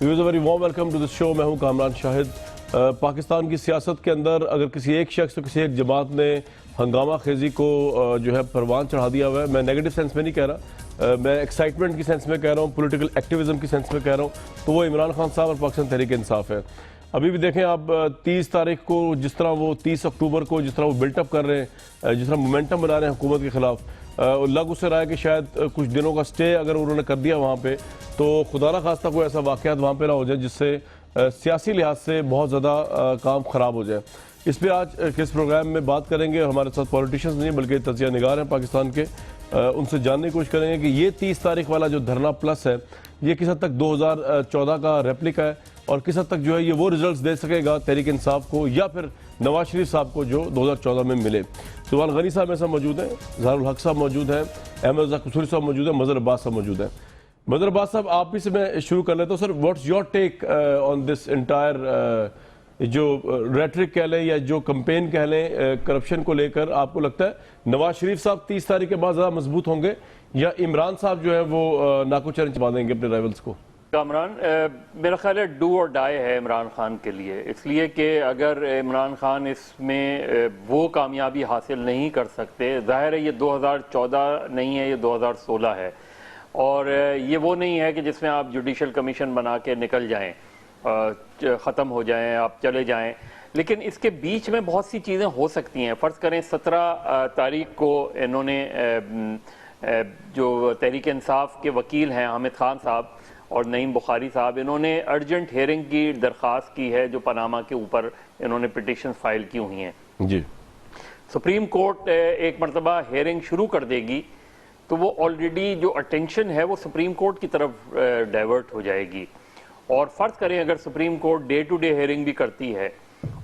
Viewers very warm welcome to this show. میں ہوں کامران شاہد. پاکستان کی سیاست کے اندر اگر کسی ایک شخص تو کسی ایک جماعت نے ہنگامہ خیزی کو جو ہے پروان چڑھا دیا ہوا ہے. میں نیگیٹو سینس میں نہیں کہہ رہا, میں ایکسائٹمنٹ کی سینس میں کہہ رہا ہوں, پولیٹیکل ایکٹیویزم کی سینس میں کہہ رہا ہوں, تو وہ عمران خان صاحب اور پاکستان تحریک انصاف ہے. ابھی بھی دیکھیں آپ 30 تاریخ کو جس طرح وہ 30 اکتوبر کو جس طرح وہ بلٹ اپ کر رہے ہیں, جس طرح مومنٹم بنا رہے ہیں حکومت کے خلاف, لگ اس سے رہا ہے کہ شاید کچھ دنوں کا سٹے اگر انہوں نے کر دیا وہاں پہ تو خدا نہ خواستہ کوئی ایسا واقعات وہاں پہ نہ ہو جائے جس سے سیاسی لحاظ سے بہت زیادہ کام خراب ہو جائے. اس پہ آج کس پروگرام میں بات کریں گے. ہمارے ساتھ پولیٹیشنز نہیں بلکہ تجزیہ نگار ہیں پاکستان کے, ان سے جاننے کی کوشش کریں گے کہ یہ 30 تاریخ والا جو دھرنا پلس ہے یہ کس حد تک 2014 کا ریپلیکا ہے اور کس حد تک جو ہے یہ وہ ریزلٹس دے سکے گا تحریک انصاف کو یا پھر نواز شریف صاحب کو جو 2014 میں ملے. سبحان غنی صاحب میں صاحب موجود ہیں, ظاہر الحق صاحب موجود ہیں, احمد رضا قصوری صاحب موجود ہیں, مظہر عباس صاحب موجود ہیں. مظہر عباس صاحب آپ ہی سے میں شروع کر لیتا ہوں. Sir what's your take on this entire جو ریٹرک کہہ لیں یا جو کمپین کہہ لیں کرپشن کو لے کر, آپ کو لگتا ہے نواز شریف صاحب 30 تاریخ کے بعد زیادہ مضبوط ہوں گے یا عمران صاحب جو ہے وہ ناکو چیلنج باندھیں گے اپنے رائیولز کو؟ کامران, میرا خیال ہے ڈو اور ڈائی ہے عمران خان کے لیے, اس لیے کہ اگر عمران خان اس میں وہ کامیابی حاصل نہیں کر سکتے, ظاہر ہے یہ 2014 نہیں ہے, یہ 2016 ہے, اور یہ وہ نہیں ہے کہ جس میں آپ جوڈیشل کمیشن بنا کے نکل جائیں, ختم ہو جائیں, آپ چلے جائیں, لیکن اس کے بیچ میں بہت سی چیزیں ہو سکتی ہیں. فرض کریں 17 تاریخ کو انہوں نے جو تحریک انصاف کے وکیل ہیں حامد خان صاحب اور نعیم بخاری صاحب, انہوں نے ارجنٹ ہیئرنگ کی درخواست کی ہے جو پاناما کے اوپر انہوں نے پٹیشن فائل کی ہوئی ہیں. جی, سپریم کورٹ ایک مرتبہ ہیئرنگ شروع کر دے گی تو وہ آلریڈی جو اٹینشن ہے وہ سپریم کورٹ کی طرف ڈائیورٹ ہو جائے گی. اور فرض کریں اگر supreme court day to day hearing بھی کرتی ہے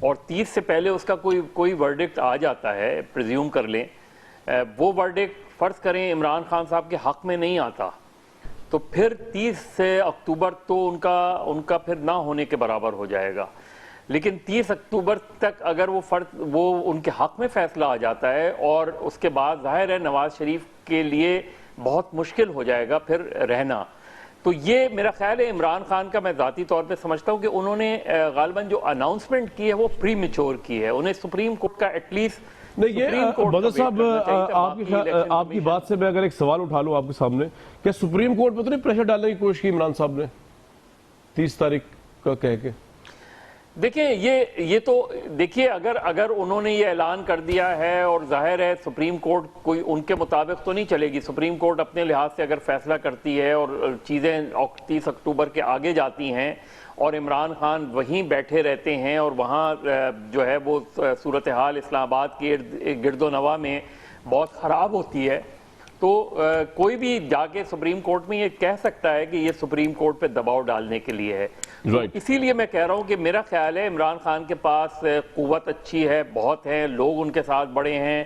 اور 30 سے پہلے اس کا کوئی ورڈکٹ آ جاتا ہے, پریزیوم کر لیں وہ ورڈکٹ فرض کریں عمران خان صاحب کے حق میں نہیں آتا, تو پھر 30 اکتوبر تو ان کا پھر نہ ہونے کے برابر ہو جائے گا. لیکن 30 اکتوبر تک اگر وہ ان کے حق میں فیصلہ آ جاتا ہے اور اس کے بعد ظاہر ہے نواز شریف کے لیے بہت مشکل ہو جائے گا پھر رہنا. تو یہ میرا خیال ہے عمران خان کا, میں ذاتی طور پہ سمجھتا ہوں کہ انہوں نے غالباً جو اناؤنسمنٹ کی ہے وہ پری میچور کی ہے, انہیں سپریم کورٹ کا ایٹ لیسٹ نہیں. یہ مظہر صاحب آپ کی بات سے میں اگر ایک سوال اٹھا لوں آپ کے سامنے, کیا سپریم کورٹ پہ تو نہیں پریشر ڈالنے کی کوشش کی عمران صاحب نے 30 تاریخ کا کہہ کے؟ دیکھیں یہ تو دیکھیے اگر انہوں نے یہ اعلان کر دیا ہے اور ظاہر ہے سپریم کورٹ کوئی ان کے مطابق تو نہیں چلے گی. سپریم کورٹ اپنے لحاظ سے اگر فیصلہ کرتی ہے اور چیزیں 30 اکتوبر کے آگے جاتی ہیں اور عمران خان وہیں بیٹھے رہتے ہیں اور وہاں جو ہے وہ صورتحال اسلام آباد کے گرد و نواح میں بہت خراب ہوتی ہے, تو کوئی بھی جا کے سپریم کورٹ میں یہ کہہ سکتا ہے کہ یہ سپریم کورٹ پہ دباؤ ڈالنے کے لیے ہے. اسی لیے میں کہہ رہا ہوں کہ میرا خیال ہے عمران خان کے پاس قوت اچھی ہے, بہت ہیں لوگ ان کے ساتھ بڑے ہیں.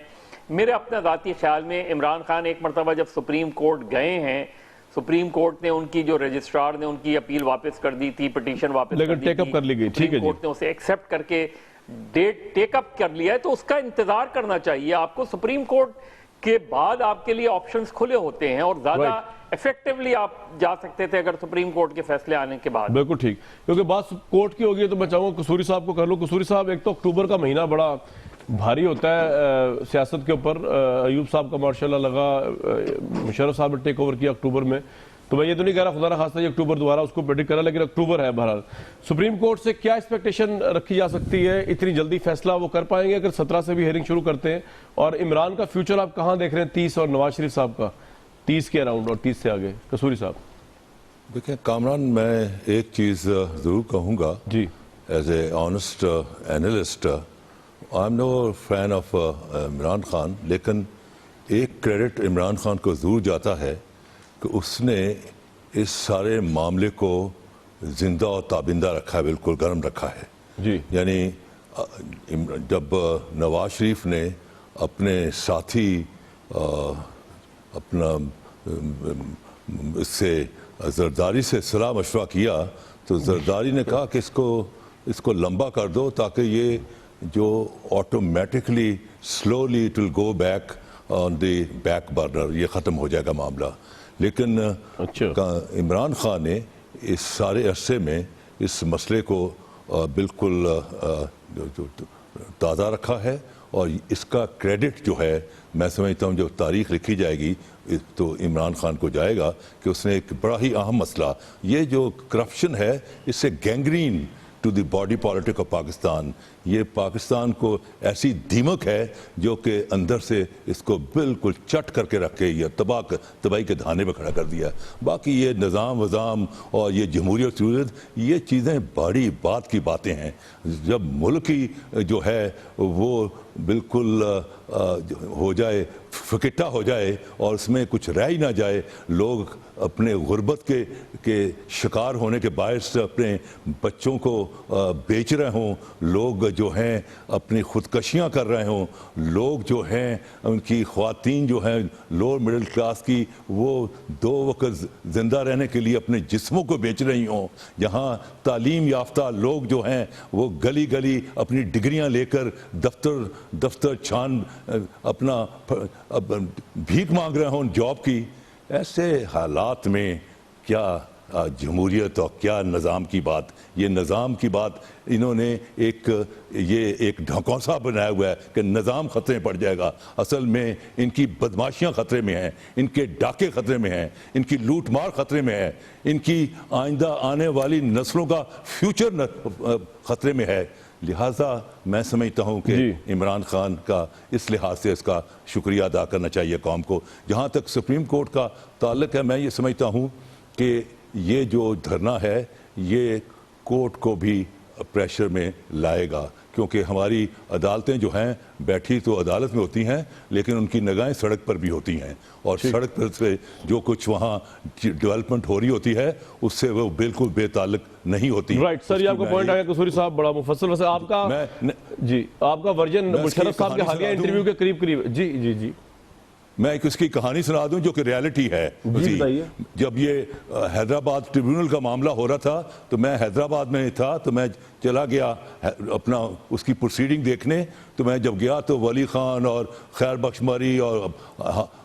میرے اپنے ذاتی خیال میں عمران خان ایک مرتبہ جب سپریم کورٹ گئے ہیں, سپریم کورٹ نے ان کی جو رجسٹرار نے ان کی اپیل واپس کر دی تھی, پٹیشن واپس کر دی تھی, سپریم کورٹ نے اسے ایکسیپٹ کر کے ڈیٹ ٹیک اپ کر لیا ہے, تو اس کا انتظار کرنا چاہیے آپ کو. سپریم کورٹ کے بعد آپ کے لیے آپشنز کھلے ہوتے ہیں اور زیادہ ایفیکٹیولی آپ جا سکتے تھے اگر سپریم کورٹ کے فیصلے آنے کے بعد. بالکل ٹھیک, کیونکہ بات کورٹ کی ہوگی تو میں چاہوں گا قصوری صاحب کو کر لوں. قصوری صاحب, ایک تو اکتوبر کا مہینہ بڑا بھاری ہوتا ہے سیاست کے اوپر. ایوب صاحب کا ماشاءاللہ لگا, مشرف صاحب نے ٹیک اوور کیا اکتوبر میں, تو میں یہ تو نہیں کہہ رہا خدا نہ خواستہ یہ اکتوبر دوبارہ اس کو پریڈکٹ کرا, لیکن اکتوبر ہے. بہرحال سپریم کورٹ سے کیا ایکسپیکٹیشن رکھی جا سکتی ہے؟ اتنی جلدی فیصلہ وہ کر پائیں گے اگر 17 سے بھی ہیئرنگ شروع کرتے ہیں؟ اور عمران کا فیوچر آپ کہاں دیکھ رہے ہیں 30 اور نواز شریف صاحب کا 30 کے اراؤنڈ اور 30 سے آگے؟ قصوری صاحب دیکھیں کامران, میں ایک چیز ضرور کہوں گا جی, as a honest analyst, I am no fan of Imran Khan, لیکن ایک کریڈٹ عمران خان کو ضرور جاتا ہے کہ اس نے اس سارے معاملے کو زندہ اور تابندہ رکھا ہے, بالکل گرم رکھا ہے. جی, یعنی جب نواز شریف نے اپنے ساتھی اپنا اس سے زرداری سے صلاح مشورہ کیا تو زرداری نے کہا کہ اس کو لمبا کر دو تاکہ یہ جو automatically slowly it will go back on the back burner, یہ ختم ہو جائے گا معاملہ. لیکن عمران خان نے اس سارے عرصے میں اس مسئلے کو بالکل تازہ رکھا ہے، اور اس کا کریڈٹ جو ہے میں سمجھتا ہوں جو تاریخ لکھی جائے گی تو عمران خان کو جائے گا کہ اس نے ایک بڑا ہی اہم مسئلہ، یہ جو کرپشن ہے اس سے gangrene to the body politic of Pakistan, یہ پاکستان کو ایسی دیمک ہے جو کہ اندر سے اس کو بالکل چٹ کر کے رکھ کے یہ تباہی کے دھانے پہ کھڑا کر دیا۔ باقی یہ نظام وظام اور یہ جمہوریت یہ چیزیں بڑی بات کی باتیں ہیں۔ جب ملک ہی جو ہے وہ بالکل ہو جائے، فکٹا ہو جائے اور اس میں کچھ رہ ہی نہ جائے، لوگ اپنے غربت کے شکار ہونے کے باعث اپنے بچوں کو بیچ رہے ہوں، لوگ جو ہیں اپنی خودکشیاں کر رہے ہوں، لوگ جو ہیں ان کی خواتین جو ہیں لوور مڈل کلاس کی وہ 2 وقت زندہ رہنے کے لیے اپنے جسموں کو بیچ رہی ہوں، جہاں تعلیم یافتہ لوگ جو ہیں وہ گلی گلی اپنی ڈگریاں لے کر دفتر چھان اپنا بھیک مانگ رہے ہوں جاب کی، ایسے حالات میں کیا جمہوریت اور کیا نظام کی بات؟ یہ نظام کی بات انہوں نے ایک ڈھکوسا بنایا ہوا ہے کہ نظام خطرے میں پڑ جائے گا۔ اصل میں ان کی بدماشیاں خطرے میں ہیں، ان کے ڈاکے خطرے میں ہیں، ان کی لوٹ مار خطرے میں ہے، ان کی آئندہ آنے والی نسلوں کا فیوچر خطرے میں ہے۔ لہٰذا میں سمجھتا ہوں کہ عمران خان کا اس لحاظ سے اس کا شکریہ ادا کرنا چاہیے قوم کو۔ جہاں تک سپریم کورٹ کا تعلق ہے، میں یہ سمجھتا ہوں کہ یہ جو دھرنا ہے یہ کورٹ کو بھی پریشر میں لائے گا، کیونکہ ہماری عدالتیں جو ہیں بیٹھی تو عدالت میں ہوتی ہیں لیکن ان کی نگاہیں سڑک پر بھی ہوتی ہیں، اور سڑک پر سے جو کچھ وہاں ڈیولپمنٹ ہو رہی ہوتی ہے اس سے وہ بالکل بے تعلق نہیں ہوتی۔ رائٹ سر، یہ آپ کا پوائنٹ آیا قصوری صاحب، بڑا مفصل۔ ویسے آپ کا آپ کا ورژن مشرف صاحب کے حالیہ انٹرویو کے قریب جی میں ایک اس کی کہانی سنا دوں جو کہ ریالٹی ہے۔ جب یہ حیدرآباد ٹریبیونل کا معاملہ ہو رہا تھا تو میں حیدرآباد میں تھا، تو میں چلا گیا اپنا اس کی پروسیڈنگ دیکھنے۔ تو میں جب گیا تو ولی خان اور خیر بخش مری اور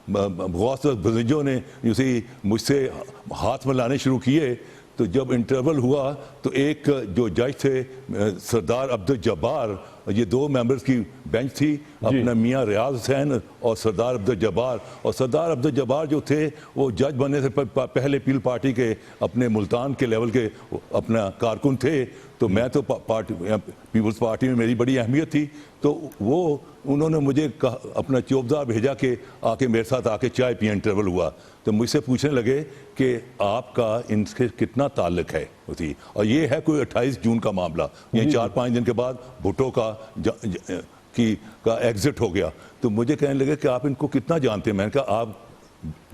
غوث بزنجوں نے مجھ سے ہاتھ ملانے شروع کیے۔ تو جب انٹرول ہوا تو ایک جو جج تھے سردار عبدالجبار، یہ 2 ممبرز کی بینچ تھی، اپنا میاں ریاض حسین اور سردار عبدالجبار، اور سردار عبدالجبار جو تھے وہ جج بننے سے پہلے پیل پارٹی کے اپنے ملتان کے لیول کے اپنا کارکن تھے۔ تو میں تو پیپلز پارٹی میں میری بڑی اہمیت تھی، تو انہوں نے مجھے اپنا چوبدار بھیجا کہ آ کے میرے ساتھ آ کے چائے پئیں۔ انٹرول ہوا تو مجھ سے پوچھنے لگے کہ آپ کا ان سے کتنا تعلق ہے، اور یہ ہے کوئی 28 جون کا معاملہ، یہ 4-5 دن کے بعد بھٹو کا ایگزٹ ہو گیا۔ تو مجھے کہنے لگے کہ آپ ان کو کتنا جانتے ہیں؟ میں نے کہا آپ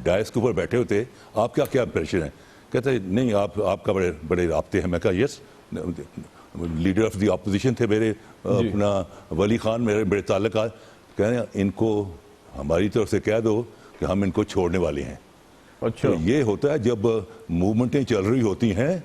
ڈائس کے اوپر بیٹھے ہوتے، آپ کیا امپریشن ہے؟ کہتے نہیں آپ کا بڑے رابطے ہیں۔ میں کہا یس، لیڈر آف دی اپوزیشن تھے میرے اپنا ولی خان، میرے بڑے تعلقات۔ کہنے ان کو ہماری طرف سے کہہ دو کہ ہم ان کو چھوڑنے والے ہیں۔ اچھا، یہ ہوتا ہے جب موومنٹیں چل رہی ہوتی ہیں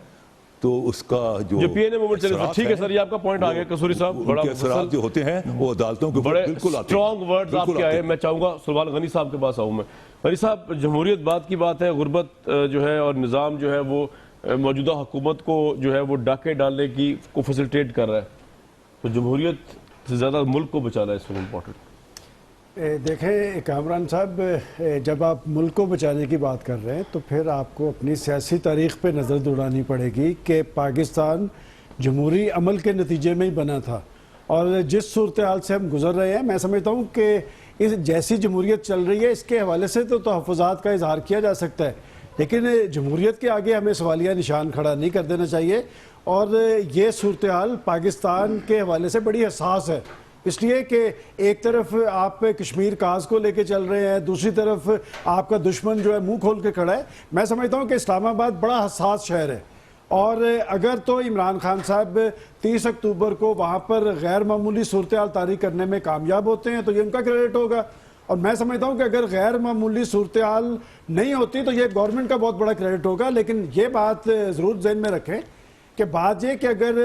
تو اس کا جو پی این اے موومنٹ چلے، ٹھیک ہے سر، یہ آپ کا پوائنٹ آ گیا قصوری صاحب، بڑا اثرات جو ہوتے ہیں وہ عدالتوں کے بڑے بالکل آتے ہیں، اسٹرانگ ورڈز آپ کے آئے۔ میں چاہوں گا سلمان غنی صاحب کے پاس آؤں میں۔ غنی صاحب، جمہوریت بات کی بات ہے، غربت جو ہے اور نظام جو ہے وہ موجودہ حکومت کو جو ہے وہ ڈاکے ڈالنے کی کو فیسلٹیٹ کر رہا ہے، تو جمہوریت سے زیادہ ملک کو بچانا ہے اس وقت امپورٹنٹ۔ دیکھیں کامران صاحب، جب آپ ملک کو بچانے کی بات کر رہے ہیں تو پھر آپ کو اپنی سیاسی تاریخ پہ نظر دوڑانی پڑے گی کہ پاکستان جمہوری عمل کے نتیجے میں ہی بنا تھا، اور جس صورتحال سے ہم گزر رہے ہیں میں سمجھتا ہوں کہ اس جیسی جمہوریت چل رہی ہے اس کے حوالے سے تو تحفظات کا اظہار کیا جا سکتا ہے، لیکن جمہوریت کے آگے ہمیں سوالیہ نشان کھڑا نہیں کر دینا چاہیے۔ اور یہ صورتحال پاکستان کے حوالے سے بڑی حساس ہے، اس لیے کہ ایک طرف آپ کشمیر کاز کو لے کے چل رہے ہیں، دوسری طرف آپ کا دشمن جو ہے منہ کھول کے کھڑا ہے۔ میں سمجھتا ہوں کہ اسلام آباد بڑا حساس شہر ہے، اور اگر تو عمران خان صاحب 30 اکتوبر کو وہاں پر غیر معمولی صورتحال طاری کرنے میں کامیاب ہوتے ہیں تو یہ ان کا کریڈٹ ہوگا، اور میں سمجھتا ہوں کہ اگر غیر معمولی صورتحال نہیں ہوتی تو یہ گورنمنٹ کا بہت بڑا کریڈٹ ہوگا۔ لیکن یہ بات ضرور ذہن میں رکھیں کہ بات یہ کہ اگر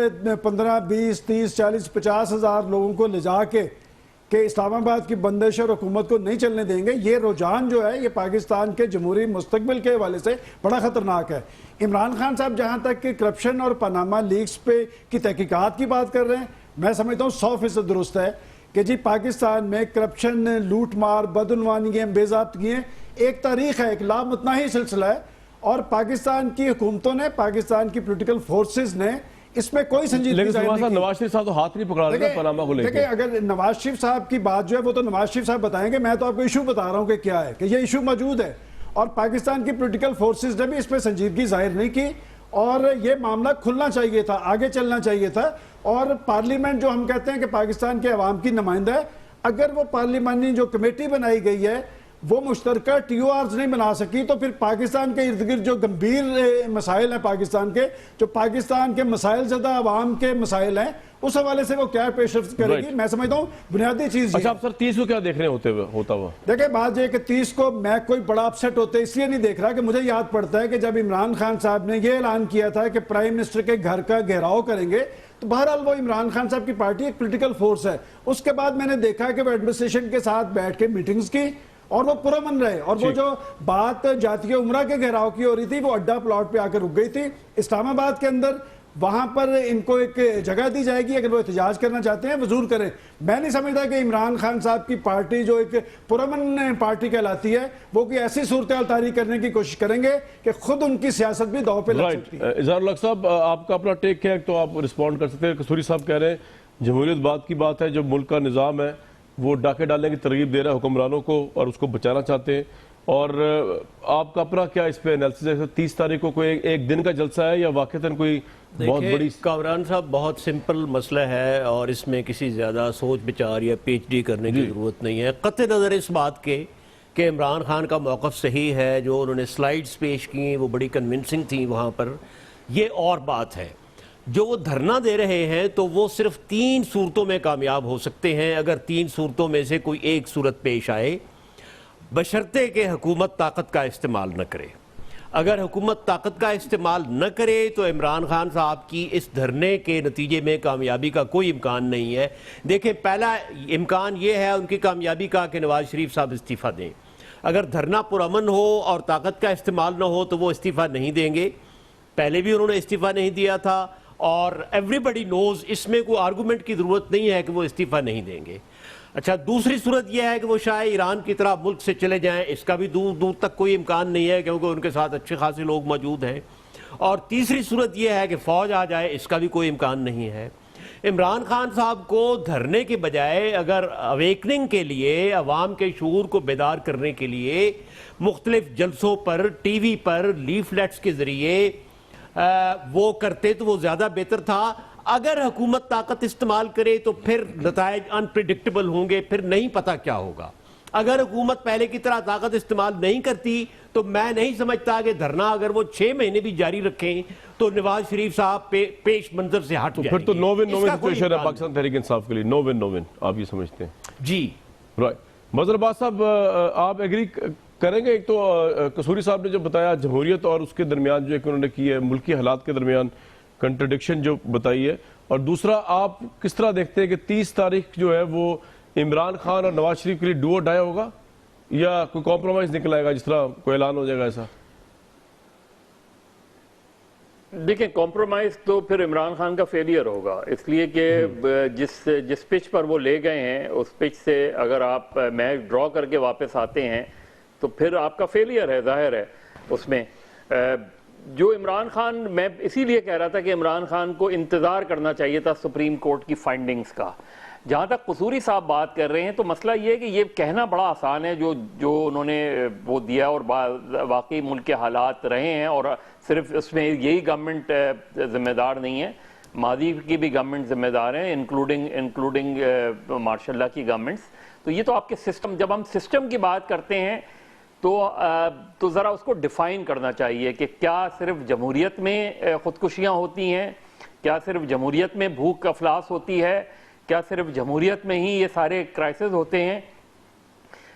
15, 20, 30, 40, 50 ہزار لوگوں کو لے جا کے کہ اسلام آباد کی بندش اور حکومت کو نہیں چلنے دیں گے، یہ رجحان جو ہے یہ پاکستان کے جمہوری مستقبل کے حوالے سے بڑا خطرناک ہے۔ عمران خان صاحب جہاں تک کہ کرپشن اور پاناما لیکس پہ کی تحقیقات کی بات کر رہے ہیں، میں سمجھتا ہوں 100% درست ہے کہ جی پاکستان میں کرپشن، لوٹ مار، بدعنوانیاں، بے ضابطگیاں ایک تاریخ ہے، ایک لامتناہی سلسلہ ہے، اور پاکستان کی حکومتوں نے، پاکستان کی پولیٹیکل فورسز نے اس میں کوئی سنجیدگی لیکن ظاہر نہیں کی۔ نواز شریف صاحب تو ہاتھ نہیں پکڑا رہے پاناما کو لے کے۔ دیکھیں اگر نواز شریف صاحب کی بات جو ہے وہ تو نواز شریف صاحب بتائیں گے، میں تو آپ کو ایشو بتا رہا ہوں کہ کیا ہے، کہ یہ ایشو موجود ہے، اور پاکستان کی پولیٹیکل فورسز نے بھی اس پہ سنجیدگی ظاہر نہیں کی، اور یہ معاملہ کھلنا چاہیے تھا، آگے چلنا چاہیے تھا۔ اور پارلیمنٹ جو ہم کہتے ہیں کہ پاکستان کے عوام کی نمائندہ ہے، اگر وہ پارلیمانی جو کمیٹی بنائی گئی ہے وہ مشترکہ ٹی او آرز نہیں بنا سکی، تو پھر پاکستان کے ارد گرد جو گمبھیر مسائل ہیں، پاکستان کے جو پاکستان کے مسائل زدہ عوام کے مسائل ہیں، اس حوالے سے وہ کیا پیش رفت کرے گی؟ میں سمجھتا ہوں بنیادی چیز یہ اچھا آپ سر 30 کو کیا دیکھ رہے ہوتا ہوا؟ دیکھیں بات یہ کہ 30 کو میں کوئی بڑا اپسیٹ ہوتے اس لیے نہیں دیکھ رہا کہ مجھے یاد پڑتا ہے کہ جب عمران خان صاحب نے یہ اعلان کیا تھا کہ پرائم منسٹر کے گھر کا گھیراؤ کریں گے، تو بہرحال وہ عمران خان صاحب کی پارٹی ایک پولیٹیکل فورس ہے۔ اس کے بعد میں نے دیکھا کہ وہ ایڈمنسٹریشن کے ساتھ بیٹھ کے میٹنگز کی اور وہ پرامن رہے، اور وہ جو بات جاتی عمرہ کے گھیراؤ کی ہو رہی تھی وہ اڈا پلاٹ پہ آ کر رک گئی تھی اسلام آباد کے اندر۔ وہاں پر ان کو ایک جگہ دی جائے گی، اگر وہ احتجاج کرنا چاہتے ہیں وہ ضرور کریں۔ میں نہیں سمجھتا کہ عمران خان صاحب کی پارٹی جو ایک پرامن پارٹی کہلاتی ہے وہ کوئی ایسی صورتحال طاری کرنے کی کوشش کریں گے کہ خود ان کی سیاست بھی داؤ پہ لگ سکتی ہے۔ اظہار الحق صاحب آپ کا اپنا ٹیک کیا ہے تو آپ رسپونڈ کر سکتے ہیں۔ قصوری صاحب کہہ رہے ہیں جمہوریت بات کی بات ہے، جو ملک کا نظام ہے وہ ڈاکے ڈالنے کی ترغیب دے رہا ہے حکمرانوں کو اور اس کو بچانا چاہتے ہیں، اور آپ کا اپنا کیا اس پہ انالیسس ہے؟ 30 تاریخ کو کوئی ایک دن کا جلسہ ہے یا واقعتاً کوئی بہت بڑی؟ کامران صاحب بہت سمپل مسئلہ ہے اور اس میں کسی زیادہ سوچ بچار یا پی ایچ ڈی کرنے کی ضرورت نہیں ہے۔ قطع نظر اس بات کے کہ عمران خان کا موقف صحیح ہے، جو انہوں نے سلائیڈز پیش کی وہ بڑی کنونسنگ تھیں وہاں پر، یہ اور بات ہے۔ جو وہ دھرنا دے رہے ہیں تو وہ صرف 3 صورتوں میں کامیاب ہو سکتے ہیں، اگر 3 صورتوں میں سے کوئی ایک صورت پیش آئے، بشرطے کہ حکومت طاقت کا استعمال نہ کرے۔ اگر حکومت طاقت کا استعمال نہ کرے تو عمران خان صاحب کی اس دھرنے کے نتیجے میں کامیابی کا کوئی امکان نہیں ہے۔ دیکھیں پہلا امکان یہ ہے ان کی کامیابی کا کہ نواز شریف صاحب استعفیٰ دیں۔ اگر دھرنا پرامن ہو اور طاقت کا استعمال نہ ہو تو وہ استعفیٰ نہیں دیں گے، پہلے بھی انہوں نے استعفیٰ نہیں دیا تھا، اور ایوری بڈی نوز اس میں کوئی آرگومنٹ کی ضرورت نہیں ہے کہ وہ استعفیٰ نہیں دیں گے۔ اچھا دوسری صورت یہ ہے کہ وہ شاید ایران کی طرح ملک سے چلے جائیں، اس کا بھی دور دور تک کوئی امکان نہیں ہے کیونکہ ان کے ساتھ اچھے خاصے لوگ موجود ہیں، اور تیسری صورت یہ ہے کہ فوج آ جائے، اس کا بھی کوئی امکان نہیں ہے۔ عمران خان صاحب کو دھرنے کے بجائے اگر اویکننگ کے لیے، عوام کے شعور کو بیدار کرنے کے لیے مختلف جلسوں پر، ٹی وی پر، لیفلیٹس کے ذریعے وہ کرتے تو وہ زیادہ بہتر تھا۔ اگر حکومت طاقت استعمال کرے تو پھر نتائج انپریڈکٹیبل ہوں گے، پھر نہیں پتہ کیا ہوگا۔ اگر حکومت پہلے کی طرح طاقت استعمال نہیں کرتی تو میں نہیں سمجھتا کہ دھرنا اگر وہ 6 مہینے بھی جاری رکھیں تو نواز شریف صاحب پیش منظر سے ہٹ جائیں گے۔ پھر تو نو ون سچویشن ہے پاکستان تحریک انصاف کے لیے، نو ون آپ یہ سمجھتے ہیں؟ جی رائٹ۔ مظہر عباس صاحب آپ ایگری کریں گے؟ ایک تو قصوری صاحب نے جو بتایا جمہوریت اور اس کے درمیان جو ایک انہوں نے کی ہے ملکی حالات کے درمیان کنٹرڈکشن جو بتائی ہے، اور دوسرا آپ کس طرح دیکھتے ہیں کہ 30 تاریخ جو ہے وہ عمران خان اور نواز شریف کے لیے ڈو اور ڈائی ہوگا یا کوئی کمپرومائز نکل آئے گا، جس طرح کوئی اعلان ہو جائے گا ایسا؟ دیکھیں کمپرومائز تو پھر عمران خان کا فیلئر ہوگا، اس لیے کہ جس پچ پر وہ لے گئے ہیں اس پچ سے اگر آپ میچ ڈرا کر کے واپس آتے ہیں تو پھر آپ کا فیلئر ہے، ظاہر ہے اس میں۔ جو عمران خان، میں اسی لیے کہہ رہا تھا کہ عمران خان کو انتظار کرنا چاہیے تھا سپریم کورٹ کی فائنڈنگز کا۔ جہاں تک قصوری صاحب بات کر رہے ہیں تو مسئلہ یہ ہے کہ یہ کہنا بڑا آسان ہے جو انہوں نے وہ دیا، اور واقعی ملک کے حالات رہے ہیں، اور صرف اس میں یہی گورنمنٹ ذمہ دار نہیں ہے، ماضی کی بھی گورنمنٹ ذمہ دار ہیں، انکلوڈنگ ماشاء اللہ کی گورنمنٹس۔ تو یہ تو آپ کے سسٹم، جب ہم سسٹم کی بات کرتے ہیں تو ذرا اس کو ڈیفائن کرنا چاہیے کہ کیا صرف جمہوریت میں خودکشیاں ہوتی ہیں، کیا صرف جمہوریت میں بھوک افلاس ہوتی ہے، کیا صرف جمہوریت میں ہی یہ سارے کرائسس ہوتے ہیں،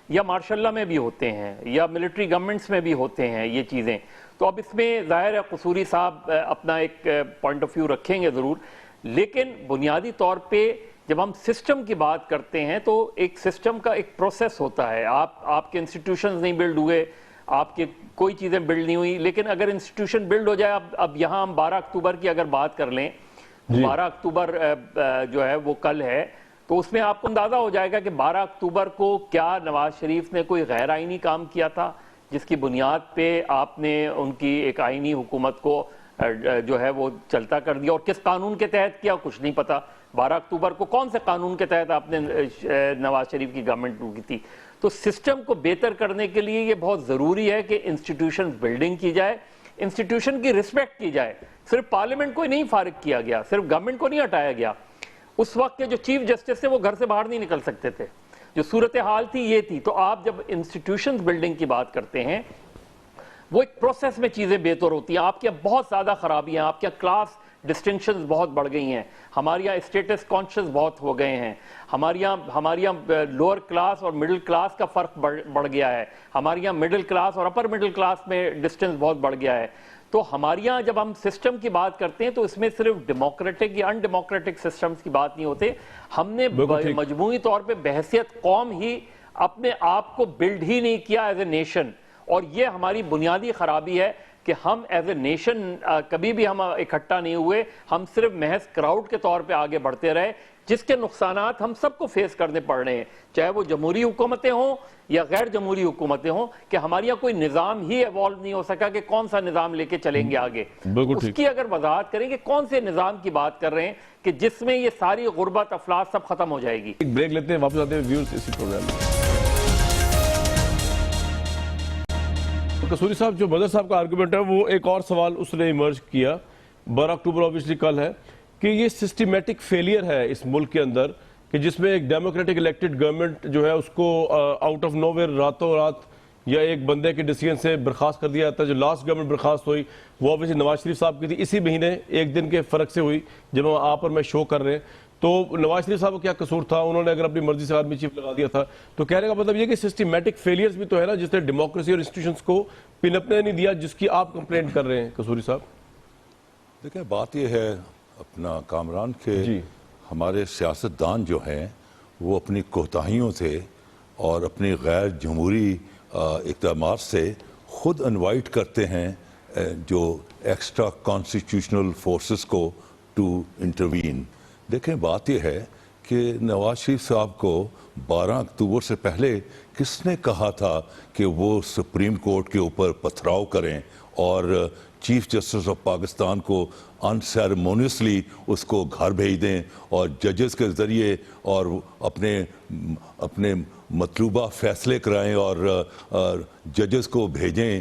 یا مارشل لا میں بھی ہوتے ہیں، یا ملٹری گورنمنٹس میں بھی ہوتے ہیں یہ چیزیں۔ تو اب اس میں ظاہر ہے قصوری صاحب اپنا ایک پوائنٹ آف ویو رکھیں گے ضرور، لیکن بنیادی طور پہ جب ہم سسٹم کی بات کرتے ہیں تو ایک سسٹم کا ایک پروسیس ہوتا ہے. آپ کے انسٹیٹیوشنز نہیں بلڈ ہوئے, آپ کے کوئی چیزیں بلڈ نہیں ہوئی, لیکن اگر انسٹیٹیوشن بلڈ ہو جائے, اب یہاں ہم 12 اکتوبر کی اگر بات کر لیں, 12 اکتوبر جو ہے وہ کل ہے, تو اس میں آپ کو اندازہ ہو جائے گا کہ 12 اکتوبر کو کیا نواز شریف نے کوئی غیر آئینی کام کیا تھا جس کی بنیاد پہ آپ نے ان کی ایک آئینی حکومت کو جو ہے وہ چلتا کر دیا, اور کس قانون کے تحت کیا کچھ نہیں پتا. 12 اکتوبر کو کون سے قانون کے تحت آپ نے نواز شریف کی گورنمنٹ روکی تھی. تو سسٹم کو بہتر کرنے کے لیے یہ بہت ضروری ہے کہ انسٹیٹیوشن بلڈنگ کی جائے, انسٹیٹیوشن کی رسپیکٹ کی جائے. صرف پارلیمنٹ کو ہی نہیں فارغ کیا گیا, صرف گورنمنٹ کو نہیں ہٹایا گیا. اس وقت کے جو چیف جسٹس تھے وہ گھر سے باہر نہیں نکل سکتے تھے, جو صورتحال تھی یہ تھی. تو آپ جب انسٹیٹیوشن بلڈنگ کی بات کرتے ہیں, وہ ایک پروسیس میں چیزیں بہتر ہوتی ہیں. آپ کے بہت زیادہ خرابیاں, آپ کے کلاس ڈسٹنکشنز بہت بڑھ گئی ہیں, ہمارے یہاں اسٹیٹس کانشیس بہت ہو گئے ہیں, ہمارے یہاں لوور کلاس اور مڈل کلاس کا فرق بڑھ گیا ہے, ہمارے یہاں مڈل کلاس اور اپر مڈل کلاس میں ڈسٹنس بہت بڑھ گیا ہے. تو ہمارے یہاں جب ہم سسٹم کی بات کرتے ہیں تو اس میں صرف ڈیموکریٹک یا ان ڈیموکریٹک سسٹمز کی بات نہیں ہوتے. ہم نے مجموعی طور پہ بحیثیت قوم ہی اپنے آپ کو بلڈ ہی نہیں کیا ایز اے نیشن, اور یہ ہماری بنیادی خرابی ہے کہ ہم ایز اے نیشن کبھی بھی ہم اکٹھا نہیں ہوئے, ہم صرف محض کراؤڈ کے طور پہ آگے بڑھتے رہے, جس کے نقصانات ہم سب کو فیس کرنے پڑ رہے ہیں, چاہے وہ جمہوری حکومتیں ہوں یا غیر جمہوری حکومتیں ہوں, کہ ہمارے یہاں کوئی نظام ہی ایوالو نہیں ہو سکا کہ کون سا نظام لے کے چلیں گے آگے. اس کی اگر وضاحت کریں کہ کون سے نظام کی بات کر رہے ہیں کہ جس میں یہ ساری غربت افلاس سب ختم ہو جائے گی. ایک بریک لیتے ہیں, واپس آتے ہیں ویورز اسی پروگرام میں. قصوری صاحب, جو بدر صاحب کا آرگومنٹ ہے وہ ایک اور سوال اس نے ایمرج کیا, 12 اکتوبر آبویسلی کل ہے, کہ یہ سسٹمیٹک فیلئر ہے اس ملک کے اندر کہ جس میں ایک ڈیموکریٹک الیکٹڈ گورنمنٹ جو ہے اس کو آؤٹ آف نو ویئر راتوں رات یا ایک بندے کے ڈیسیجن سے برخاست کر دیا جاتا ہے. جو لاسٹ گورنمنٹ برخاست ہوئی وہ آبویسلی نواز شریف صاحب کی تھی, اسی مہینے ایک دن کے فرق سے ہوئی جب ہم آپ اور میں شو کر رہے ہیں. تو نواز شریف صاحب کو کیا قصور تھا, انہوں نے اگر اپنی مرضی سے آرمی چیف لگا دیا تھا. تو کہنے کا مطلب یہ کہ سسٹمیٹک فیلئرز بھی تو ہے نا, جس نے ڈیموکریسی اور انسٹیٹیوشنز کو پنپنے نہیں دیا, جس کی آپ کمپلینٹ کر رہے ہیں قصوری صاحب. دیکھیں, بات یہ ہے اپنا کامران کے ہمارے سیاستدان جو ہیں وہ اپنی کوتاہیوں سے اور اپنی غیر جمہوری اقدامات سے خود انوائٹ کرتے ہیں جو ایکسٹرا کانسٹیٹیوشنل فورسز کو ٹو انٹروین. دیکھیں, بات یہ ہے کہ نواز شریف صاحب کو 12 اکتوبر سے پہلے کس نے کہا تھا کہ وہ سپریم کورٹ کے اوپر پتھراؤ کریں اور چیف جسٹس آف پاکستان کو انسیرمونیسلی اس کو گھر بھیج دیں اور ججز کے ذریعے اور اپنے مطلوبہ فیصلے کرائیں اور ججز کو بھیجیں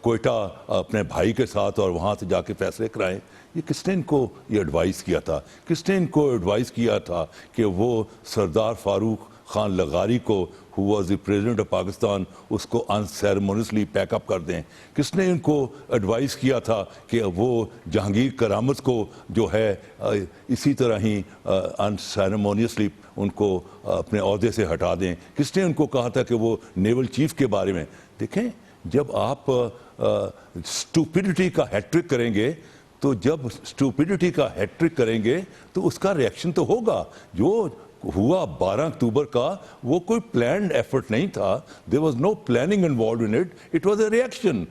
کوئٹہ اپنے بھائی کے ساتھ اور وہاں سے جا کے فیصلے کرائیں. یہ کس نے ان کو یہ ایڈوائز کیا تھا؟ کس نے ان کو ایڈوائز کیا تھا کہ وہ سردار فاروق خان لغاری کو who was the president of Pakistan اس کو unceremoniously پیک اپ کر دیں؟ کس نے ان کو ایڈوائز کیا تھا کہ وہ جہانگیر کرامت کو جو ہے اسی طرح ہی unceremoniously ان کو اپنے عہدے سے ہٹا دیں؟ کس نے ان کو کہا تھا کہ وہ نیول چیف کے بارے میں؟ دیکھیں, جب آپ اسٹوپیڈٹی کا ہیٹرک کریں گے تو جب اسٹوپیڈٹی کا ہیٹرک کریں گے تو اس کا ریئیکشن تو ہوگا. جو ہوا 12 اکتوبر کا وہ کوئی پلانڈ ایفرٹ نہیں تھا. there was no planning involved in it. It was a reaction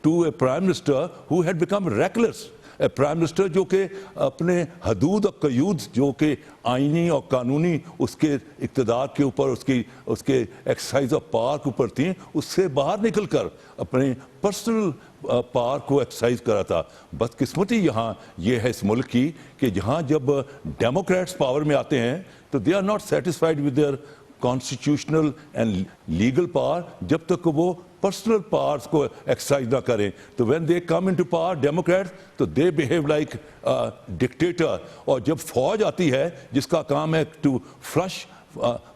to a prime minister who had become reckless. Prime minister جو کہ اپنے حدود اور قیود جو کہ آئینی اور قانونی اس کے اقتدار کے اوپر اس کے ایکسرسائز آف پاور کے اوپر تھیں, اس سے باہر نکل کر اپنے پرسنل پاور کو ایکسرسائز کرا تھا. بدقسمتی یہاں یہ ہے اس ملک کی کہ جہاں جب ڈیموکریٹس پاور میں آتے ہیں تو they are not satisfied with their constitutional and legal power جب تک وہ پرسنل پاورز کو ایکسرسائز نہ کریں. تو when they come in to power democrats تو دے بہیو لائک ڈکٹیٹر. اور جب فوج آتی ہے جس کا کام ہے ٹو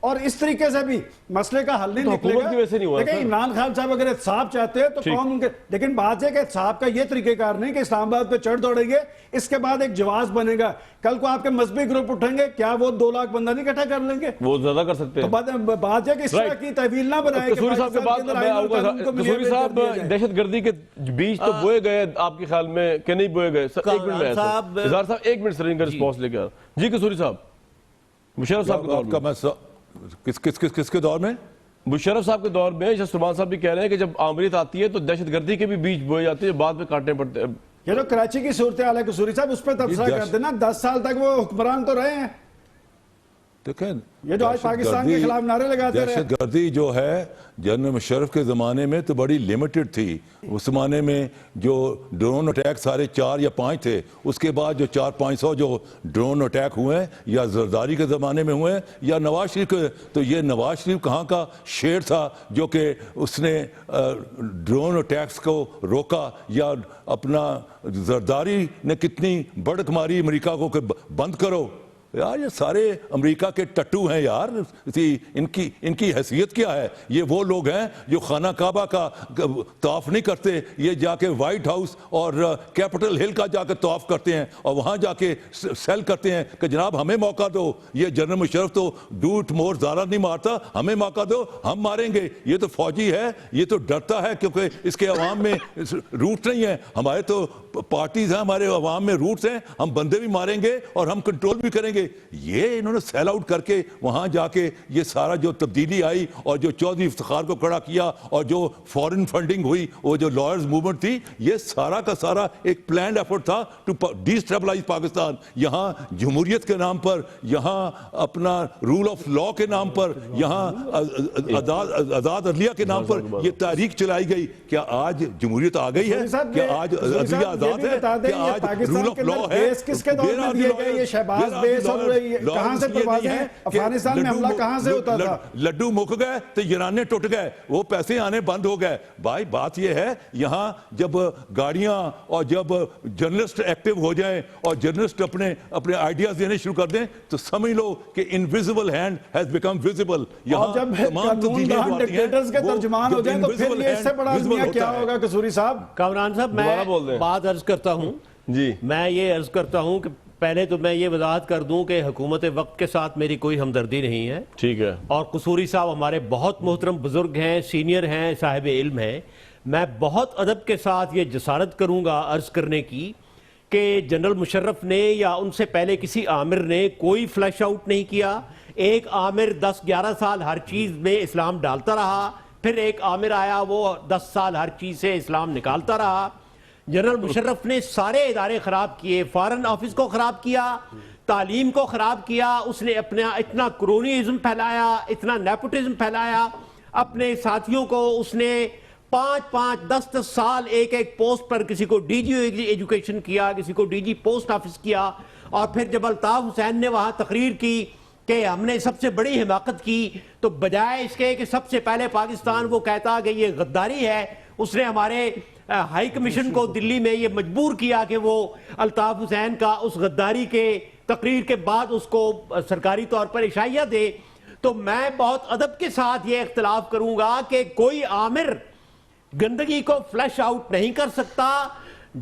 اور اس طریقے سے بھی مسئلے کا حل نہیں تو نکلے حکومت کی وجہ سے نہیں ہوا لیکن سر۔ عمران خان صاحب اگر احتساب چاہتے ہیں تو کون ان کے، لیکن بات ہے کہ احتساب کا یہ طریقہ کار نہیں کہ اسلام آباد پہ چڑھ دوڑیں گے، اس کے بعد ایک جواز بنے گا، کل کو آپ کے مذہبی گروپ اٹھیں گے، کیا وہ 2 لاکھ بندہ نہیں اکٹھا کر لیں گے؟ وہ زیادہ کر سکتے ہیں۔ تو بات ہے کہ اس طرح کی تحویل نہ بنائے کہ قصوری صاحب کے بعد میں آؤں گا، قصوری صاحب دہشت گردی کے بیج تو بوئے گئے آپ کے خیال میں کہ نہیں بوئے گئے؟ ایک منٹ میں اظہار صاحب ایک منٹ سر ان کا رسپانس لے کے جی قصوری صاحب مشرف صاحب کے دور میں، کس کے دور میں؟ مشرف صاحب کے دور میں سلمان صاحب بھی کہہ رہے ہیں کہ جب آمریت آتی ہے تو دہشت گردی کے بھی بیج بوئے جاتے ہیں، بعد میں کاٹنے پڑتے ہیں۔ یہ جو کراچی کی صورتحال ہے قصوری صاحب اس پہ تبصرہ کر دینا، 10 سال تک وہ حکمران تو رہے ہیں، دیکھیں یہ جو آج پاکستان کے خلاف نعرے لگاتے رہے۔ دہشت گردی جو ہے جنرل مشرف کے زمانے میں تو بڑی لیمیٹڈ تھی، اس زمانے میں جو ڈرون اٹیک سارے 4 یا 5 تھے، اس کے بعد جو 400-500 جو ڈرون اٹیک ہوئے ہیں یا زرداری کے زمانے میں ہوئے ہیں یا نواز شریف کے، تو یہ نواز شریف کہاں کا شیر تھا جو کہ اس نے ڈرون اٹیکس کو روکا، یا اپنا زرداری نے کتنی بڑک ماری امریکہ کو کہ بند کرو۔ یار یہ سارے امریکہ کے ٹٹو ہیں یار، ان کی حیثیت کیا ہے؟ یہ وہ لوگ ہیں جو خانہ کعبہ کا طواف نہیں کرتے، یہ جا کے وائٹ ہاؤس اور کیپٹل ہل کا جا کے طواف کرتے ہیں اور وہاں جا کے سیل کرتے ہیں کہ جناب ہمیں موقع دو۔ یہ جنرل مشرف تو ڈوٹ مور زیادہ نہیں مارتا، ہمیں موقع دو ہم ماریں گے۔ یہ تو فوجی ہے، یہ تو ڈرتا ہے کیونکہ اس کے عوام میں روٹ نہیں ہے۔ ہمارے تو پارٹیز ہیں، ہمارے عوام میں روٹس ہیں، ہم بندے بھی ماریں گے اور ہم کنٹرول بھی کریں گے۔ یہ انہوں نے سیل آؤٹ کر کے وہاں جا کے یہ سارا جو تبدیلی آئی اور جو چودھری افتخار کو کھڑا کیا اور جو فورن فنڈنگ ہوئی، وہ جو لائرز موومنٹ تھی، یہ سارا کا سارا ایک پلانڈ ایفرٹ تھا ٹو ڈی اسٹیبلائز پاکستان۔ یہاں جمہوریت کے نام پر، یہاں اپنا رول آف لا کے نام پر، یہاں آزاد عدلیہ کے نام پر یہ تحریک چلائی گئی۔ کیا آج جمہوریت آ گئی ہے؟ کیا آج عدلیہ آزاد ہے؟ کیا آج رول آف لا ہے؟ کس کے دور میں دیے گئے یہ شہباز بیس اور کہاں سے پروازیں ہیں؟ افغانستان میں حملہ کہاں سے ہوتا تھا؟ لڈو مک گئے تو ایران ٹوٹ گئے، وہ پیسے آنے بند ہو گئے۔ بھائی بات یہ ہے یہاں جب گاڑیاں اور جب جرنلسٹ ایکٹیو ہو جائیں اور جرنلسٹ اپنے آئیڈیاز دینے شروع کر دیں تو سمجھ لو کہ invisible hand has become visible. اور جب قانون ڈکٹیٹرز کے ترجمان ہو جائیں تو پھر یہ اس سے بڑا دنیا کیا ہوگا قصوری صاحب؟ کامران صاحب میں بات عرض کرتا ہوں، جی میں یہ عرض کرتا ہوں کہ پہلے تو میں یہ وضاحت کر دوں کہ حکومت وقت کے ساتھ میری کوئی ہمدردی نہیں ہے، ٹھیک ہے، اور قصوری صاحب ہمارے بہت محترم بزرگ ہیں، سینئر ہیں، صاحب علم ہیں۔ میں بہت ادب کے ساتھ یہ جسارت کروں گا عرض کرنے کی کہ جنرل مشرف نے یا ان سے پہلے کسی عامر نے کوئی فلیش آؤٹ نہیں کیا۔ ایک عامر 10-11 سال ہر چیز میں اسلام ڈالتا رہا، پھر ایک عامر آیا وہ 10 سال ہر چیز سے اسلام نکالتا رہا۔ جنرل مشرف نے سارے ادارے خراب کیے، فارن آفس کو خراب کیا، تعلیم کو خراب کیا، اس نے اپنا اتنا کرونیزم پھیلایا، اتنا نیپوٹزم پھیلایا، اپنے ساتھیوں کو اس نے 5-5 10 سال ایک پوسٹ پر، کسی کو ڈی جی ایجوکیشن کیا، کسی کو ڈی جی پوسٹ آفس کیا، اور پھر جب الطاف حسین نے وہاں تقریر کی کہ ہم نے سب سے بڑی حماقت کی، تو بجائے اس کے کہ سب سے پہلے پاکستان وہ کہتا کہ یہ غداری ہے، اس نے ہمارے ہائی کمیشن کو دلی میں یہ مجبور کیا کہ وہ الطاف حسین کا اس غداری کے تقریر کے بعد اس کو سرکاری طور پر اشاعیہ دے۔ تو میں بہت ادب کے ساتھ یہ اختلاف کروں گا کہ کوئی عامر گندگی کو فلیش آؤٹ نہیں کر سکتا۔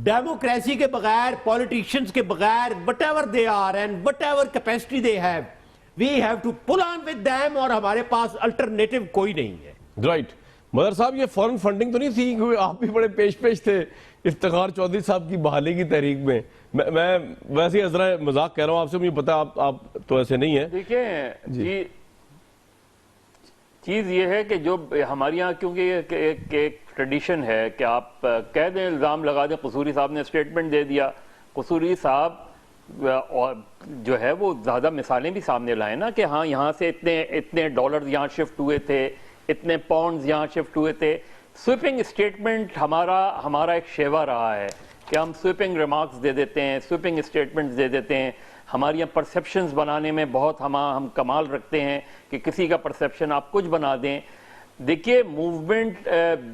ڈیموکریسی کے بغیر، پولیٹیشنز کے بغیر، whatever they are and whatever capacity they have, we have to pull on with them، اور ہمارے پاس الٹرنیٹو کوئی نہیں ہے۔ رائٹ مدر صاحب، یہ فورن فنڈنگ تو نہیں تھی کیونکہ آپ بھی بڑے پیش تھے افتخار چودھری صاحب کی بحالی کی تحریک میں؟ میں ویسے ہی ذرا مذاق کہہ رہا ہوں آپ سے، مجھے پتا آپ تو ایسے نہیں ہیں۔ دیکھیں جی، چیز یہ ہے کہ جو ہمارے یہاں کیونکہ ایک ٹریڈیشن ہے کہ آپ کہہ دیں، الزام لگا دیں، قصوری صاحب نے اسٹیٹمنٹ دے دیا، قصوری صاحب جو ہے وہ زیادہ مثالیں بھی سامنے لائیں نا کہ ہاں یہاں سے اتنے ڈالرز یہاں شفٹ ہوئے تھے، اتنے پاؤنڈز یہاں شفٹ ہوئے تھے۔ سویپنگ اسٹیٹمنٹ ہمارا ایک شیوا رہا ہے کہ ہم سویپنگ ریمارکس دے دیتے ہیں، سویپنگ اسٹیٹمنٹس دے دیتے ہیں۔ ہماری یہاں پرسیپشنز بنانے میں بہت ہم کمال رکھتے ہیں کہ کسی کا پرسیپشن آپ کچھ بنا دیں۔ دیکھیے موومنٹ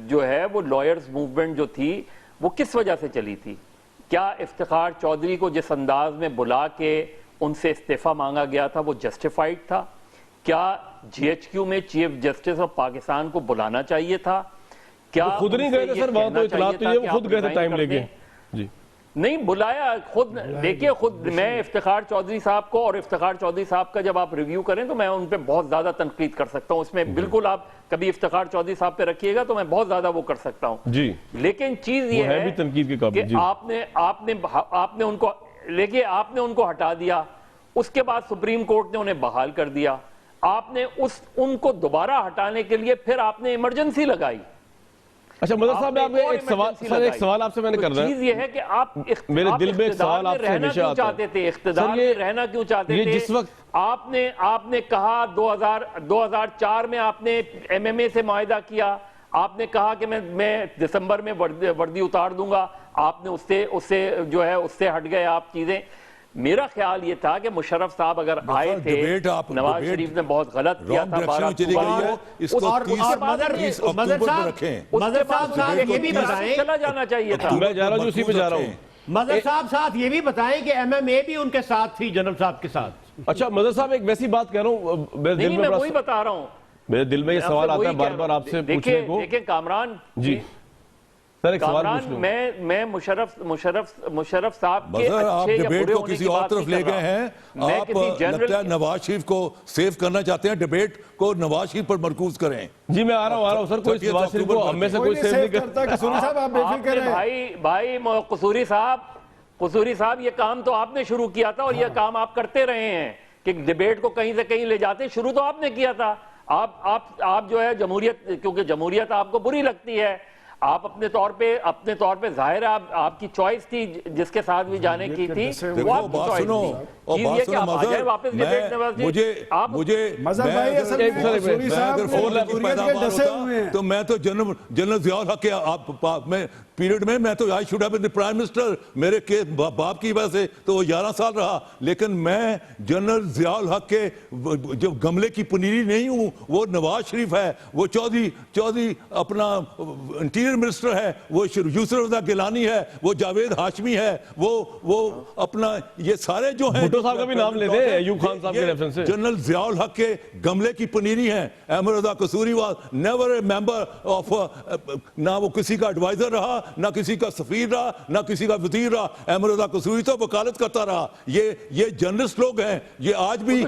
جو ہے وہ لائرز موومنٹ جو تھی وہ کس وجہ سے چلی تھی؟ کیا افتخار چودھری کو جس انداز میں بلا کے ان سے استعفیٰ مانگا گیا تھا وہ جسٹیفائڈ تھا؟ کیا GHQ میں چیف جسٹس آف پاکستان کو بلانا چاہیے تھا؟ کیا خود نہیں گئے تھے سر وہاں؟ تو اطلاعات تو یہ وہ خود گئے تھے ٹائم لے کے. جی نہیں بلایا خود. دیکھیے خود میں افتخار چودھری صاحب کو، اور افتخار چودھری صاحب کا جب آپ ریویو کریں تو میں ان پہ بہت زیادہ تنقید کر سکتا ہوں. اس میں بالکل آپ کبھی افتخار چودھری صاحب پہ رکھیے گا تو میں بہت زیادہ وہ کر سکتا ہوں. جی لیکن چیز یہ ہے بھی تنقید کے قابل. کہ آپ نے ان کو لیکن آپ نے ان کو ہٹا دیا. اس کے بعد سپریم کورٹ نے انہیں بحال کر دیا. آپ نے ان کو دوبارہ ہٹانے کے لیے پھر آپ نے ایمرجنسی لگائی. اچھا مدر صاحب میں ایک سوال آپ سے میں نے کرنا ہے. چیز یہ ہے کہ آپ میرے دل میں ایک سوال آپ سے ہمیشہ آتا ہے. چاہتے تھے اقتدار میں رہنا کیوں چاہتے تھے؟ جس وقت آپ نے کہا 2004 میں آپ نے MMA سے معاہدہ کیا. آپ نے کہا کہ میں دسمبر میں وردی اتار دوں گا. آپ نے اس سے جو ہے اس سے ہٹ گئے آپ چیزیں. میرا خیال یہ تھا کہ مشرف صاحب اگر آئے تھے، نواز شریف نے بہت غلط کیا تھا 12 چلا جانا چاہیے تھا. میں جا رہا ہوں اسی پہ جا رہا ہوں. مظہر صاحب ساتھ یہ بھی بتائیں کہ MMA بھی ان کے ساتھ تھی جنرل صاحب کے ساتھ. اچھا مدر صاحب ایک ویسی بات کہہ رہا ہوں، نہیں میں وہی بتا رہا ہوں. میرے دل میں یہ سوال آتا ہے بار بار آپ سے پوچھنے کو. دیکھیں کامران جی سر ایک سوال پوچھ لوں. میں مشرف صاحب کے آپ اچھے یا ڈیبیٹ برے کو ہونے کسی کی اور بات طرف نہیں لے کر گئے رہا. ہیں. میں آپ کسی لگتا ہے نواز شریف کو سیو کرنا چاہتے ہیں، ڈیبیٹ کو نواز شریف پر مرکوز کریں. جی میں آ رہا ہوں سر. کوئی نواز شریف کو ہم میں سے کوئی سیو نہیں کرتا. قصوری صاحب آپ بے فکر رہیں. بھائی قصوری صاحب یہ کام تو آپ نے شروع کیا تھا اور یہ کام آپ کرتے رہے ہیں کہ ڈیبیٹ کو کہیں سے کہیں لے جاتے. شروع تو آپ نے کیا تھا. آپ جو ہے جمہوریت، کیونکہ جمہوریت آپ کو بری لگتی ہے، آپ اپنے طور پہ ظاہر ہے آپ کی چوائس تھی جس کے ساتھ بھی جانے کی تھی، وہ آپ کی چوائس تھی. چیز یہ کہ آپ آ جائے واپس ڈیبیٹ تو میں تو جنرل ضیاء الحق میں پیریڈ میں تو I should have been prime minister. میرے باپ کی وجہ سے تو وہ 11 سال رہا. لیکن میں جنرل ضیاء الحق کے جو گملے کی پنیری نہیں ہوں. وہ نواز شریف ہے، وہ چودھری اپنا انٹیریئر منسٹر ہے، وہ یسر رضا گیلانی ہے، وہ جاوید ہاشمی ہے، وہ اپنا یہ سارے جو ہیں صاحب کا بھی نام لے دیں ایوب خان صاحب کے ریفرنس سے. جنرل ضیاء الحق کے گملے کی پنیری ہیں. Ahmed Raza Kasuri was never a member of, نہ وہ کسی کا ایڈوائزر رہا، نہ کسی کا سفیر رہا، نہ کسی کا وزیر رہا. احمد رضا قصوری تو وکالت کرتا رہا. یہ جرنلسٹ لوگ ہیں. یہ آج بھی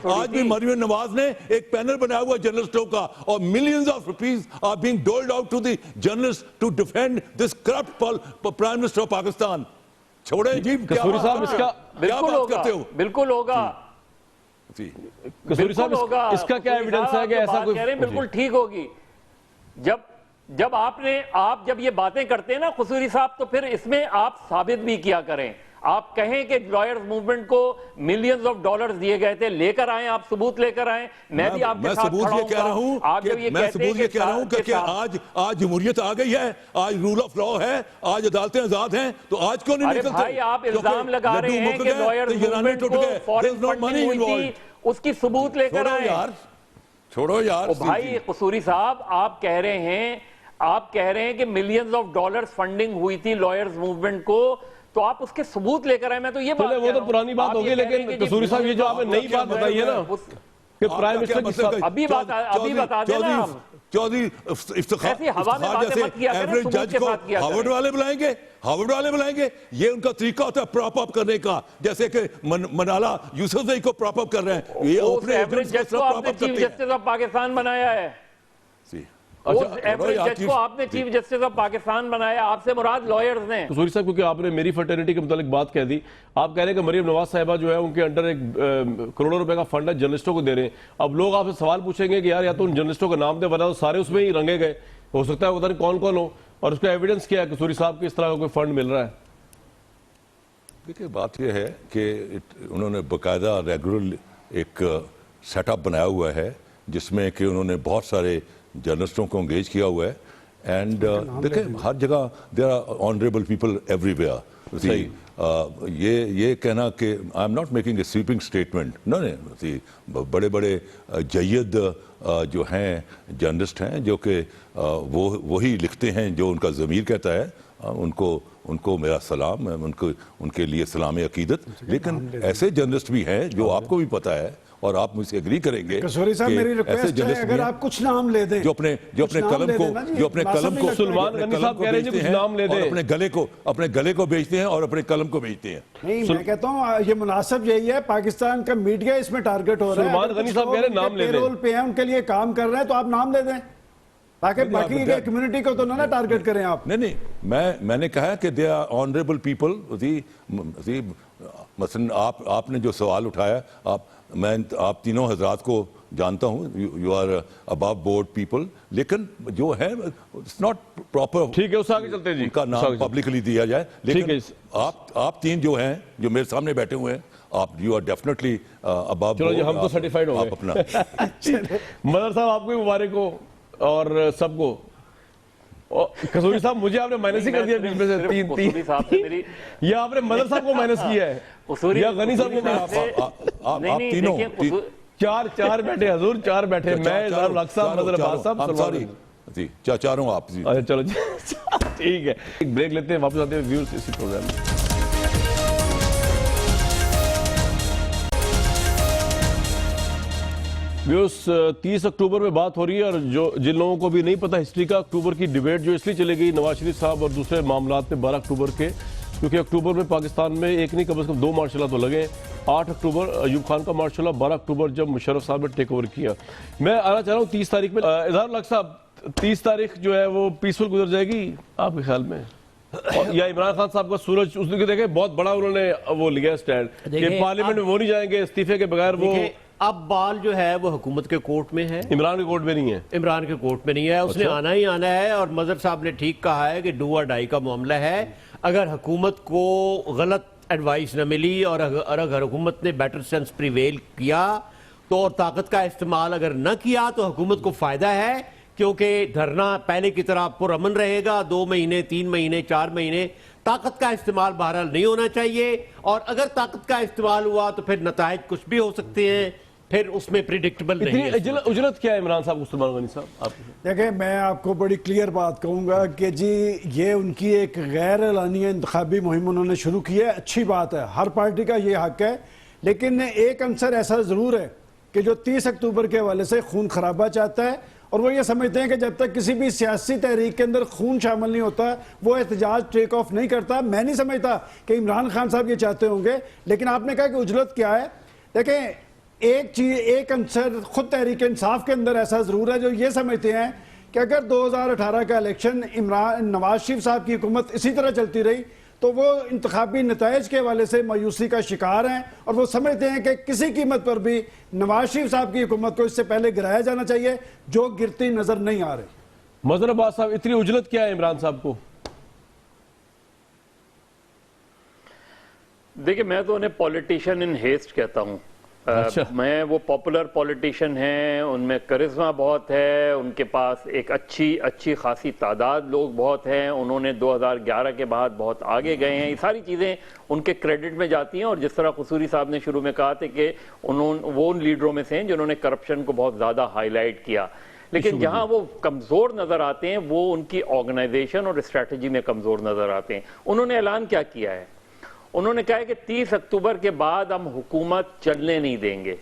آج بھی مریم نواز نے ایک پینل بنایا ہوا جرنلسٹوں کا، اور millions of rupees are being doled out to the journalist to defend this corrupt prime minister of Pakistan. چھوڑے جی قصوری صاحب اس کا بالکل ہوگا. قصوری صاحب اس کا کیا ایویڈنس ہے کہ ایسا کوئی بالکل ٹھیک ہوگی. جب آپ جب یہ باتیں کرتے ہیں نا قصوری صاحب، تو پھر اس میں آپ ثابت بھی کیا کریں. آپ کہیں کہ لائرز موومنٹ کو ملینز آف ڈالرز دیے گئے تھے، لے کر آئیں، آپ ثبوت لے کر آئیں. میں بھی آپ کے ساتھ کھڑا ہوں گا. آپ جب یہ کہتے ہیں کہ آج جمہوریت آ گئی ہے، آج رول آف لا ہے، آج عدالتیں آزاد ہیں، تو آج کیوں نہیں نکلتے؟ بھائی آپ الزام لگا رہے ہیں کہ لائرز موومنٹ کو فورن فنڈنگ ہوئی تھی، اس کی ثبوت لے کر آئیں. چھوڑو یار بھائی قصوری صاحب آپ کہہ رہے ہیں کہ ملینز آف ڈالرز فنڈنگ ہوئی تھی لائرز موومنٹ کو، تو آپ اس کے ثبوت لے کر آئے. میں تو یہ بات وہ تو پرانی بات ہوگی، لیکن قصوری صاحب یہ جو آپ نے نئی بات بتائی ہے نا کہ پرائم منسٹر ابھی بتا دینا. چودھری افتخار جیسے ایوریج جج کو ہارورڈ والے بلائیں گے. یہ ان کا طریقہ ہوتا ہے پراپ اپ کرنے کا، جیسے کہ منالا یوسف کو پراپ اپ کر رہے ہیں. یہ ایوریج جج کو آپ نے چیف جسٹس آف پاکستان بنایا ہے. ایوریج جج کو آپ نے چیف جسٹس آف پاکستان بنایا. آپ سے مراد لائرز ہیں. قصوری صاحب کیونکہ آپ نے میری فرٹرنیٹی کے متعلق بات کہہ دی، آپ کہہ رہے ہیں کہ مریم نواز صاحبہ جو ہے ان کے انڈر ایک کروڑوں روپے کا فنڈ ہے، جرنلسٹوں کو دے رہے ہیں. اب لوگ آپ سے سوال پوچھیں گے کہ یار یا تو ان جرنلسٹوں کا نام دے، ورنہ تو سارے اس میں ہی رنگے گئے. ہو سکتا ہے ادھر کون ہو، اور اس کا ایویڈنس کیا ہے قصوری صاحب کی اس طرح کا کوئی فنڈ مل رہا ہے؟ دیکھیں بات یہ ہے کہ انہوں نے باقاعدہ ریگولر ایک سیٹ اپ بنایا ہوا ہے جس میں کہ انہوں نے بہت سارے جرنلسٹوں کو انگیج کیا ہوا ہے. اینڈ دیکھیں ہر جگہ there are honourable people everywhere. یہ کہنا کہ I am not making a sweeping statement, نہیں، بڑے جید جو ہیں جرنلسٹ ہیں جو کہ وہی لکھتے ہیں جو ان کا ضمیر کہتا ہے، ان کو میرا سلام، ان کے لیے سلام عقیدت. لیکن ایسے جرنلسٹ بھی ہیں جو آپ کو بھی پتہ ہے اور آپ مجھ سے ایگری کریں گے قصوری صاحب میری ریکویسٹ ہے اگر آپ کچھ نام لے دیں جو اپنے قلم کو سلمان غنی صاحب کہہ رہے ہیں کچھ نام لے دیں، اپنے گلے کو بیچتے ہیں اور اپنے قلم کو بیچتے ہیں. نہیں میں کہتا ہوں یہ مناسب یہی ہے، پاکستان کا میڈیا اس میں ٹارگٹ ہو رہا ہے. سلمان غنی صاحب کہہ رہے ہیں نام لے دیں، پیرول پہ ہیں ان کے لیے کام کر رہے ہیں تو آپ نام لے دیں تاکہ باقی کمیونٹی کو تو نہ ٹارگٹ کریں آپ. نہیں میں نے کہا کہ دے آر آنریبل پیپل. مثلا آپ نے جو سوال اٹھایا، میں آپ تینوں حضرات کو جانتا ہوں، you are above board people, لیکن جو ہے اٹس ناٹ پراپر. ٹھیک ہے اس آگے چلتے ہیں جی، ان کا نام پبلکلی دیا جائے. لیکن آپ تین جو ہیں جو میرے سامنے بیٹھے ہوئے ہیں، آپ یو آر ڈیفینیٹلی ابو. چلو جی ہم تو سرٹیفائڈ ہو گئے. اپنا مدر صاحب آپ کو بھی مبارک ہو اور سب کو. قصوری صاحب مجھے آپ نے مائنس ہی کر دیا بیچ میں سے تین، یا آپ نے مدر صاحب کو مائنس کیا ہے یا غنی صاحب کو؟ آپ تینوں چار بیٹھے حضور، چار بیٹھے، میں اظہار الحق صاحب، مدر عباس صاحب، جی چاروں آپ. جی اچھا چلو جی ٹھیک ہے، ایک بریک لیتے ہیں، واپس آتے ہیں ویورز اسی پروگرام میں. ویورز 30 اکتوبر میں بات ہو رہی ہے اور جن لوگوں کو بھی نہیں پتہ ہسٹری کا، اکتوبر کی ڈیبیٹ جو اس لیے چلے گئی نواز شریف صاحب اور دوسرے معاملات میں 12 اکتوبر کے، کیونکہ اکتوبر میں پاکستان میں ایک نہیں کم از کم 2 مارشل تو لگے. 8 اکتوبر ایوب خان کا مارشل 12 اکتوبر جب مشرف صاحب نے ٹیک اوور کیا. میں آنا چاہ رہا ہوں 30 تاریخ میں، اظہار الحق صاحب 30 تاریخ جو ہے وہ پیسفل گزر جائے گی آپ کے خیال میں؟ یا عمران خان صاحب کا سورج اس نے دیکھیں بہت بڑا انہوں نے وہ لیا اسٹینڈ کہ پارلیمنٹ میں وہ نہیں جائیں گے استعفے کے بغیر. وہ اب بال جو ہے وہ حکومت کے کورٹ میں ہے، عمران کے کورٹ میں نہیں ہے، عمران کے کورٹ میں نہیں ہے. اس نے آنا ہی آنا ہے اور مظہر صاحب نے ٹھیک کہا ہے کہ ڈو اور ڈائی کا معاملہ ہے. اگر حکومت کو غلط ایڈوائس نہ ملی اور اگر حکومت نے بیٹر سینس پریویل کیا تو اور طاقت کا استعمال اگر نہ کیا تو حکومت کو فائدہ ہے، کیونکہ دھرنا پہلے کی طرح پرامن رہے گا. 2 مہینے 3 مہینے 4 مہینے طاقت کا استعمال بہرحال نہیں ہونا چاہیے، اور اگر طاقت کا استعمال ہوا تو پھر نتائج کچھ بھی ہو سکتے ہیں، پھر اس میں پریڈکٹبل نہیں ہے. اتنی اجرت کیا ہے عمران صاحب کو؟ سلمان غنی صاحب آپ دیکھیں میں آپ کو بڑی کلیئر بات کہوں گا کہ جی یہ ان کی ایک غیر اعلانیہ انتخابی مہم انہوں نے شروع کی ہے، اچھی بات ہے، ہر پارٹی کا یہ حق ہے. لیکن ایک عنصر ایسا ضرور ہے کہ جو 30 اکتوبر کے حوالے سے خون خرابہ چاہتا ہے، اور وہ یہ سمجھتے ہیں کہ جب تک کسی بھی سیاسی تحریک کے اندر خون شامل نہیں ہوتا وہ احتجاج ٹیک آف نہیں کرتا. میں نہیں سمجھتا کہ عمران خان صاحب یہ چاہتے ہوں گے. لیکن آپ نے کہا کہ اجرت کیا ہے، دیکھیں ایک عنصر خود تحریک انصاف کے اندر ایسا ضرور ہے جو یہ سمجھتے ہیں کہ اگر 2018 کا الیکشن نواز شریف صاحب کی حکومت اسی طرح چلتی رہی تو وہ انتخابی نتائج کے حوالے سے مایوسی کا شکار ہیں، اور وہ سمجھتے ہیں کہ کسی قیمت پر بھی نواز شریف صاحب کی حکومت کو اس سے پہلے گرایا جانا چاہیے، جو گرتی نظر نہیں آ رہی. مظہر عباس صاحب اتنی اجلت کیا ہے عمران صاحب کو؟ دیکھیں میں تو انہیں پولیٹیشین ان ہیسٹ کہتا ہوں. میں وہ پاپولر پولیٹیشین ہیں، ان میں کرزما بہت ہے، ان کے پاس ایک اچھی خاصی تعداد لوگ بہت ہیں، انہوں نے 2011 کے بعد بہت آگے گئے ہیں. یہ ساری چیزیں ان کے کریڈٹ میں جاتی ہیں. اور جس طرح قصوری صاحب نے شروع میں کہا تھا کہ وہ ان لیڈروں میں سے ہیں جنہوں نے کرپشن کو بہت زیادہ ہائی لائٹ کیا. لیکن جہاں وہ کمزور نظر آتے ہیں وہ ان کی آرگنائزیشن اور اسٹریٹجی میں کمزور نظر آتے ہیں. انہوں نے اعلان کیا کیا ہے؟ انہوں نے کہا ہے کہ 30 اکتوبر کے بعد ہم حکومت چلنے نہیں دیں گے.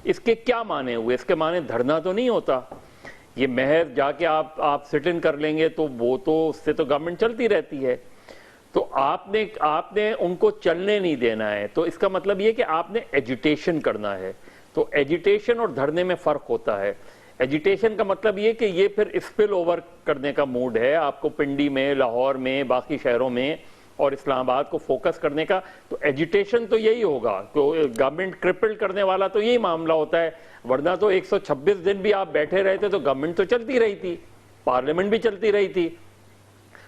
اس کے کیا معنی ہوئے؟ اس کے معنی دھرنا تو نہیں ہوتا، یہ محض جا کے آپ سٹ ان کر لیں گے تو وہ تو اس سے تو گورنمنٹ چلتی رہتی ہے. تو آپ نے ان کو چلنے نہیں دینا ہے، تو اس کا مطلب یہ کہ آپ نے ایجیٹیشن کرنا ہے. تو ایجیٹیشن اور دھرنے میں فرق ہوتا ہے. ایجیٹیشن کا مطلب یہ کہ یہ پھر اسپل اوور کرنے کا موڈ ہے آپ کو، پنڈی میں، لاہور میں، باقی شہروں میں اور اسلام آباد کو فوکس کرنے کا. تو ایجیٹیشن تو یہی ہوگا، تو گورنمنٹ کرپلڈ کرنے والا تو یہی معاملہ ہوتا ہے. ورنہ تو 126 دن بھی آپ بیٹھے رہے تھے تو گورنمنٹ تو چلتی رہی تھی، پارلیمنٹ بھی چلتی رہی تھی.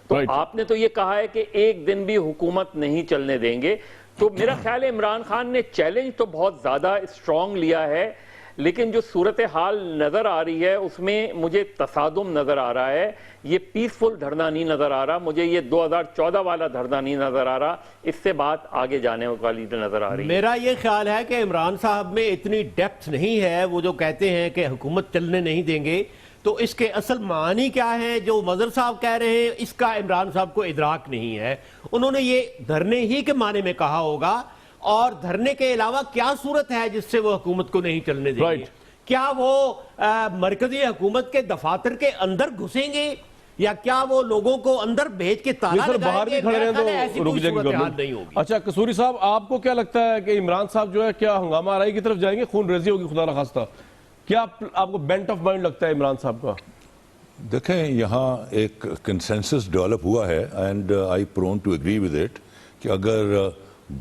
تو آپ نے تو یہ کہا ہے کہ ایک دن بھی حکومت نہیں چلنے دیں گے. تو میرا خیال ہے عمران خان نے چیلنج تو بہت زیادہ اسٹرانگ لیا ہے، لیکن جو صورتحال نظر آ رہی ہے اس میں مجھے تصادم نظر آ رہا ہے. یہ پیسفل دھرنا نہیں نظر آ رہا مجھے، یہ 2014 والا دھرنا نہیں نظر آ رہا. اس سے بات آگے جانے والی نظر آ رہی ہے. میرا یہ خیال ہے کہ عمران صاحب میں اتنی ڈیپتھ نہیں ہے. وہ جو کہتے ہیں کہ حکومت چلنے نہیں دیں گے، تو اس کے اصل معنی کیا ہے جو مظہر صاحب کہہ رہے ہیں، اس کا عمران صاحب کو ادراک نہیں ہے. انہوں نے یہ دھرنے ہی کے معنی میں کہا ہوگا، اور دھرنے کے علاوہ کیا صورت ہے جس سے وہ حکومت کو نہیں چلنے دیں گے؟ کیا وہ مرکزی حکومت کے دفاتر کے اندر گھسیں گے، یا کیا وہ لوگوں کو اندر بھیج کے تالا لگائیں گے؟ ایسی کوئی صورتحال نہیں ہوگی. اچھا قصوری صاحب، آپ کو کیا لگتا ہے کہ عمران صاحب جو ہے کیا ہنگامہ آرائی کی طرف جائیں گے؟ خون ریزی ہوگی خدا نخواستہ. کیا آپ کو بینٹ آف مائنڈ لگتا ہے عمران صاحب کا؟ دیکھیں یہاں ایک کنسنسس ڈیولپ ہوا ہے and I prone to agree with it کہ اگر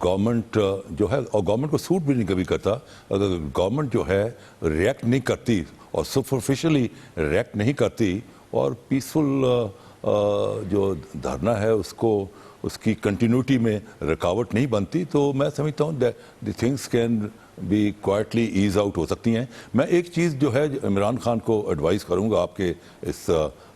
گورنمنٹ جو ہے، اور گورنمنٹ کو سوٹ بھی نہیں کبھی کرتا، اگر گورنمنٹ جو ہے ریئیکٹ نہیں کرتی اور سپرفیشلی ریئیکٹ نہیں کرتی اور پیسفل جو دھرنا ہے اس کی کنٹینیوٹی میں رکاوٹ نہیں بنتی، تو میں سمجھتا ہوں دی تھنگس کین بھی کوائٹلی ایز آؤٹ ہو سکتی ہیں. میں ایک چیز جو ہے عمران خان کو ایڈوائز کروں گا آپ کے اس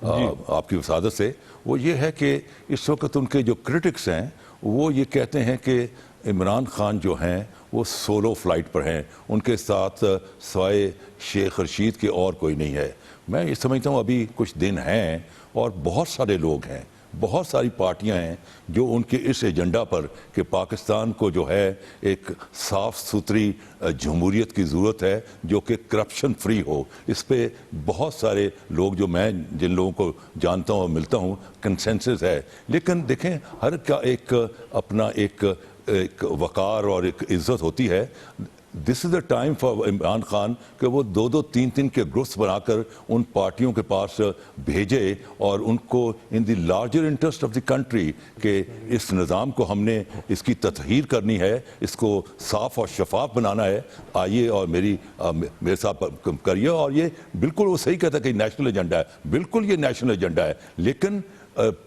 آپ کی وسادت سے، وہ یہ ہے کہ اس وقت ان کے جو کرٹکس ہیں وہ یہ کہتے ہیں کہ عمران خان جو ہیں وہ سولو فلائٹ پر ہیں، ان کے ساتھ سوائے شیخ رشید کے اور کوئی نہیں ہے. میں یہ سمجھتا ہوں ابھی کچھ دن ہیں اور بہت سارے لوگ ہیں، بہت ساری پارٹیاں ہیں جو ان کے اس ایجنڈا پر کہ پاکستان کو جو ہے ایک صاف ستھری جمہوریت کی ضرورت ہے جو کہ کرپشن فری ہو، اس پہ بہت سارے لوگ جو میں جن لوگوں کو جانتا ہوں اور ملتا ہوں کنسنسس ہے. لیکن دیکھیں ہر کا ایک اپنا ایک وقار اور ایک عزت ہوتی ہے. This is the time for Imran Khan کہ وہ دو تین کے گروپس بنا کر ان پارٹیوں کے پاس بھیجے اور ان کو in the larger interest of the country کہ اس نظام کو ہم نے اس کی تطہیر کرنی ہے، اس کو صاف اور شفاف بنانا ہے، آئیے اور میرے ساتھ کریے. اور یہ بالکل وہ صحیح کہتا ہے کہ نیشنل ایجنڈا ہے، بالکل یہ نیشنل ایجنڈا ہے، لیکن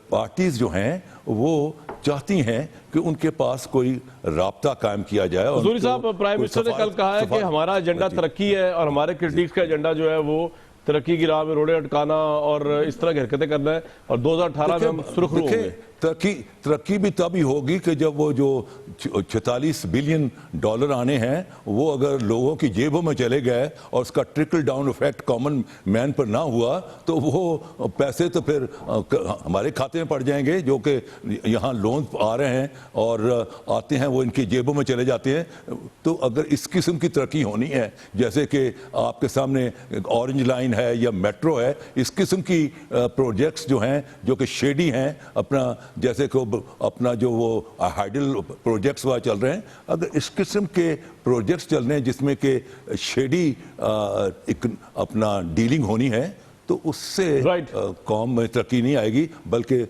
پارٹیز جو ہیں وہ چاہتی ہیں کہ ان کے پاس کوئی رابطہ قائم کیا جائے. حضوری صاحب، پرائم منسٹر نے کل کہا ہے کہ ہمارا ایجنڈا ترقی ہے اور ہمارے کرٹیکس کا ایجنڈا جو ہے وہ ترقی کی راہ میں روڑے اٹکانا اور اس طرح کی حرکتیں کرنا ہے، اور 2018 میں ہم سرخرو ہوں گے. ترقی بھی تب ہی ہوگی کہ جب وہ جو 46 بلین ڈالر آنے ہیں وہ اگر لوگوں کی جیبوں میں چلے گئے اور اس کا trickle down effect common man پر نہ ہوا تو وہ پیسے تو پھر ہمارے کھاتے میں پڑ جائیں گے، جو کہ یہاں لون آ رہے ہیں اور آتے ہیں وہ ان کی جیبوں میں چلے جاتے ہیں. تو اگر اس قسم کی ترقی ہونی ہے جیسے کہ آپ کے سامنے اورنج لائن ہے یا میٹرو ہے، اس قسم کی پروجیکٹس جو ہیں جو کہ شیڈی ہیں، اپنا جیسے کہ اپنا جو وہ ہائیڈل پروجیکٹس وہاں چل رہے ہیں، اگر اس قسم کے پروجیکٹس چل رہے ہیں جس میں کہ شیڈی اپنا ڈیلنگ ہونی ہے، تو اس سے قوم میں ترقی نہیں آئے گی بلکہ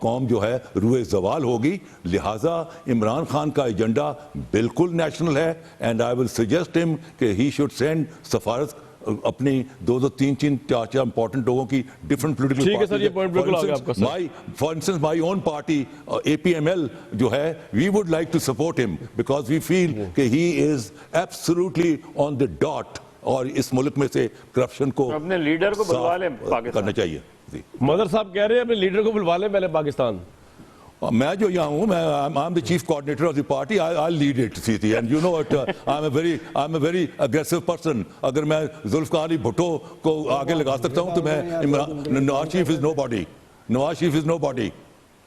قوم جو ہے روئے زوال ہوگی. لہٰذا عمران خان کا ایجنڈا بالکل نیشنل ہے اینڈ آئی ول سجیسٹ ہم کہ ہی شوڈ سینڈ سفارت اپنی دو تین چار امپورٹنٹ لوگوں کی different political for instance my own party APML جو ہے we would like to support ہم بیکاز وی فیل کہ he is absolutely on the dot اور اس ملک میں سے کرپشن کو اپنے لیڈر کو بلوا لیں کرنا چاہیے. مظہر صاحب کہہ رہے ہیں اپنے لیڈر کو بلوا لیں پہلے پاکستان. میں جو یہاں ہوں I'm the chief coordinator of the party. I'll lead it, Siti. And you know what? I'm a very aggressive person. اگر میں ذوالفقار علی بھٹو کو آگے لگا سکتا ہوں تو میں Nawaz Sharif is nobody. Nawaz Sharif is nobody.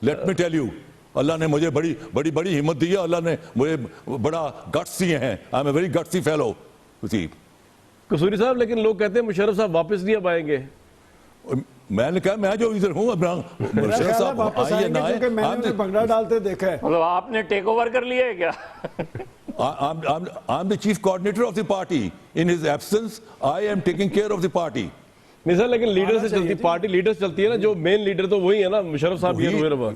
Let me tell you. اللہ نے مجھے بڑی ہمت دی ہے، اللہ نے مجھے بڑا گٹس دیے ہیں. I'm a very gutsy fellow. Kasuri صاحب، لیکن لوگ کہتے ہیں مشرف صاحب واپس نہیں اب آئیں گے. میں نے کہا میں جو ادھر ہوں مشرف صاحب آئیے نہ آئے، میں نے بنگلہ ڈالتے دیکھا ہے. مطلب آپ نے ٹیک اوور کر لیا ہے کیا؟ I'm the chief coordinator of the party. In his absence, I am taking care of the party. نہیں سر، لیکن لیڈر سے چلتی پارٹی لیڈر سے چلتی ہے نا، جو مین لیڈر تو وہی ہے نا مشرف صاحب.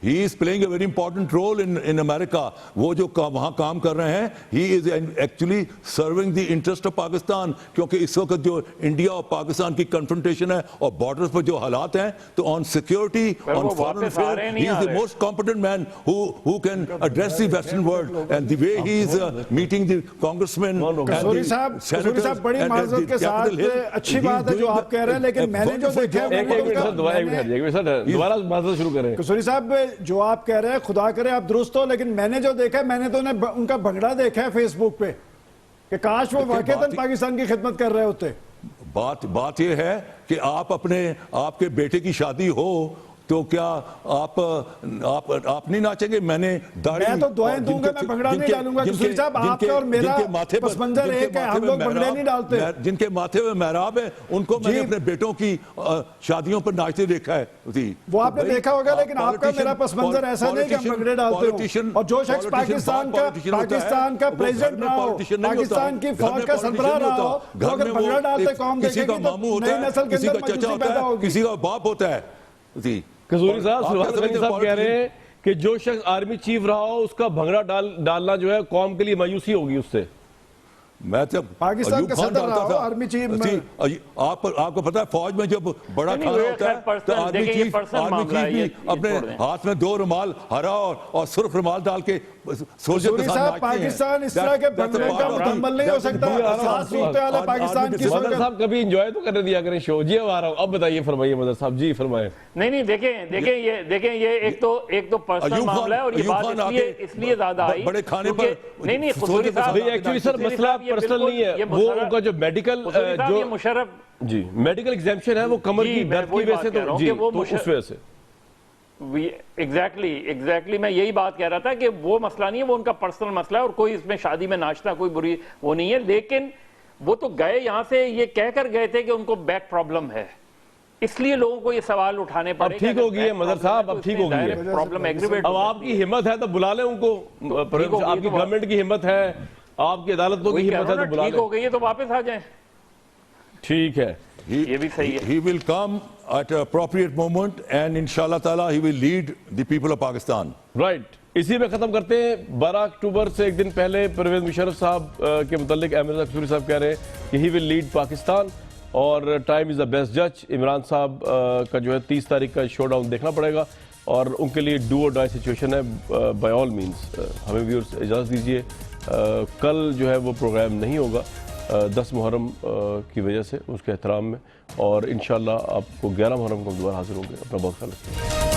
He is playing a very important role in America. وہ جو وہاں کام کر رہے ہیں he is actually serving the interest of Pakistan. کیونکہ اس وقت جو انڈیا اور پاکستان کی کنفرنٹیشن ہے اور بارڈرز پر جو حالات ہیں تو on security, on foreign affairs, he is the most competent man who can address the Western world. And the way he is meeting the congressmen and the senators بڑی معذرت کے ساتھ اچھی بات ہے جو آپ کہہ رہے ہیں، لیکن میں نے جو دیکھا دوبارہ معذرت شروع کریں. قصوری صاحب جو آپ کہہ رہے ہیں خدا کرے آپ درست ہو، لیکن میں نے جو دیکھا ہے، میں نے تو ان کا بھنگڑا دیکھا ہے فیس بک پہ کہ کاش وہ واقعتاً پاکستان کی خدمت کر رہے ہوتے. بات یہ ہے کہ آپ کے بیٹے کی شادی ہو تو کیا آپ نہیں ناچیں گے؟ میں تو دعائیں دوں گا، میں بھنگڑا نہیں ڈالوں گا۔ قصوری صاحب آپ کا اور میرا پس منظر ایک ہے، ہم لوگ بھنگڑے نہیں ڈالتے۔ جن کے ماتھے ہوئے محراب ہے ان کو میں نے اپنے بیٹوں کی شادیوں پر ناچتے دیکھا ہے۔ وہ آپ نے دیکھا ہوگا، لیکن آپ کا میرا پس منظر ایسا نہیں کہ ہم بھنگڑے ڈالتے ہوں۔ اور جو شخص پاکستان کا پریزیڈنٹ رہا ہو، پاکستان کی فوج کا سربراہ رہا ہو، وہ اگر بھنگڑا ڈالتے قوم دیکھے گی تو نئی نسل کے اندر مایوسی پیدا ہوگی۔ کسی کا باپ ہوتا ہے۔ قصوری صاحب، سبحان اللہ صاحب کہہ رہے ہیں کہ جو شخص آرمی چیف رہا ہو اس کا بھنگڑا ڈالنا جو ہے قوم کے لیے مایوسی ہوگی اس سے۔ میں تو پاکستان کا صدر رہا ہو، آرمی چیف آپ کو پتا ہے فوج میں جب بڑا کھانا ہوتا ہے تو آرمی چیف بھی اپنے ہاتھ میں 2 رومال، ہرا اور سرخ رومال ڈال کے سولجر کے ساتھ ناچتے ہیں۔ پاکستان اس طرح کے بھنگڑے کا مکمل نہیں ہو سکتا۔ خاص صورتحال ہے پاکستان کی۔ مدر صاحب کبھی انجوائے تو کرنے دیا کریں شو۔ جی اب آ رہا ہوں، اب بتائیے، فرمائیے مدر صاحب جی، فرمائیں۔ نہیں دیکھیں یہ ایک تو پرسنل معاملہ ہے، اور یہ بات اس لیے زیادہ آئی بڑے کھانے پر نہیں قصوری صاحب ایکچولی سر مسئلہ پرسنل نہیں ہے، وہ ان کا جو میڈیکل جو مشرف جی میڈیکل ایگزیمپشن ہے وہ کمر کی درد کی وجہ سے، تو جی تو اس وجہ سے ایگزیکٹلی میں یہی بات کہہ رہا تھا کہ وہ مسئلہ نہیں ہے، وہ ان کا پرسنل مسئلہ ہے، اور کوئی اس میں شادی میں ناچنا کوئی بری وہ نہیں ہے، لیکن وہ تو گئے یہاں سے یہ کہہ کر گئے تھے کہ ان کو بیک پرابلم ہے، اس لیے لوگوں کو یہ سوال اٹھانے پڑے۔ اب ٹھیک ہو گئی ہے مدر صاحب، اب ٹھیک ہو گئی ہے پرابلم ایگریویٹ۔ اب آپ کی ہمت ہے تو بلا لیں ان کو، آپ کی گورنمنٹ کی ہمت ہے، آپ کی عدالتوں کی ہمت ہے تو بلا لیں۔ ٹھیک ہو گئی ہے تو واپس آ جائیں۔ ٹھیک ہے، یہ بھی صحیح ہے۔ He will come at an appropriate moment and inshallah ta'ala he will lead the people of Pakistan. Right, اسی میں ختم کرتے ہیں۔ 12 اکتوبر سے ایک دن پہلے پرویز مشرف صاحب کے متعلق احمد رضا قصوری صاحب کہہ رہے ہیں کہ ہی ول لیڈ پاکستان، اور ٹائم از دا بیسٹ جج۔ عمران صاحب کا جو ہے 30 تاریخ کا شو ڈاؤن دیکھنا پڑے گا، اور ان کے لیے ڈو اور ڈائی سچویشن ہے بائی آل مینس۔ ہمیں ویورز اجازت دیجیے، کل جو ہے وہ پروگرام نہیں ہوگا 10 محرم کی وجہ سے، اس کے احترام میں، اور انشاءاللہ آپ کو 11 محرم کو دوبارہ حاضر ہوں گے۔ اپنا بہت خیال رکھیں۔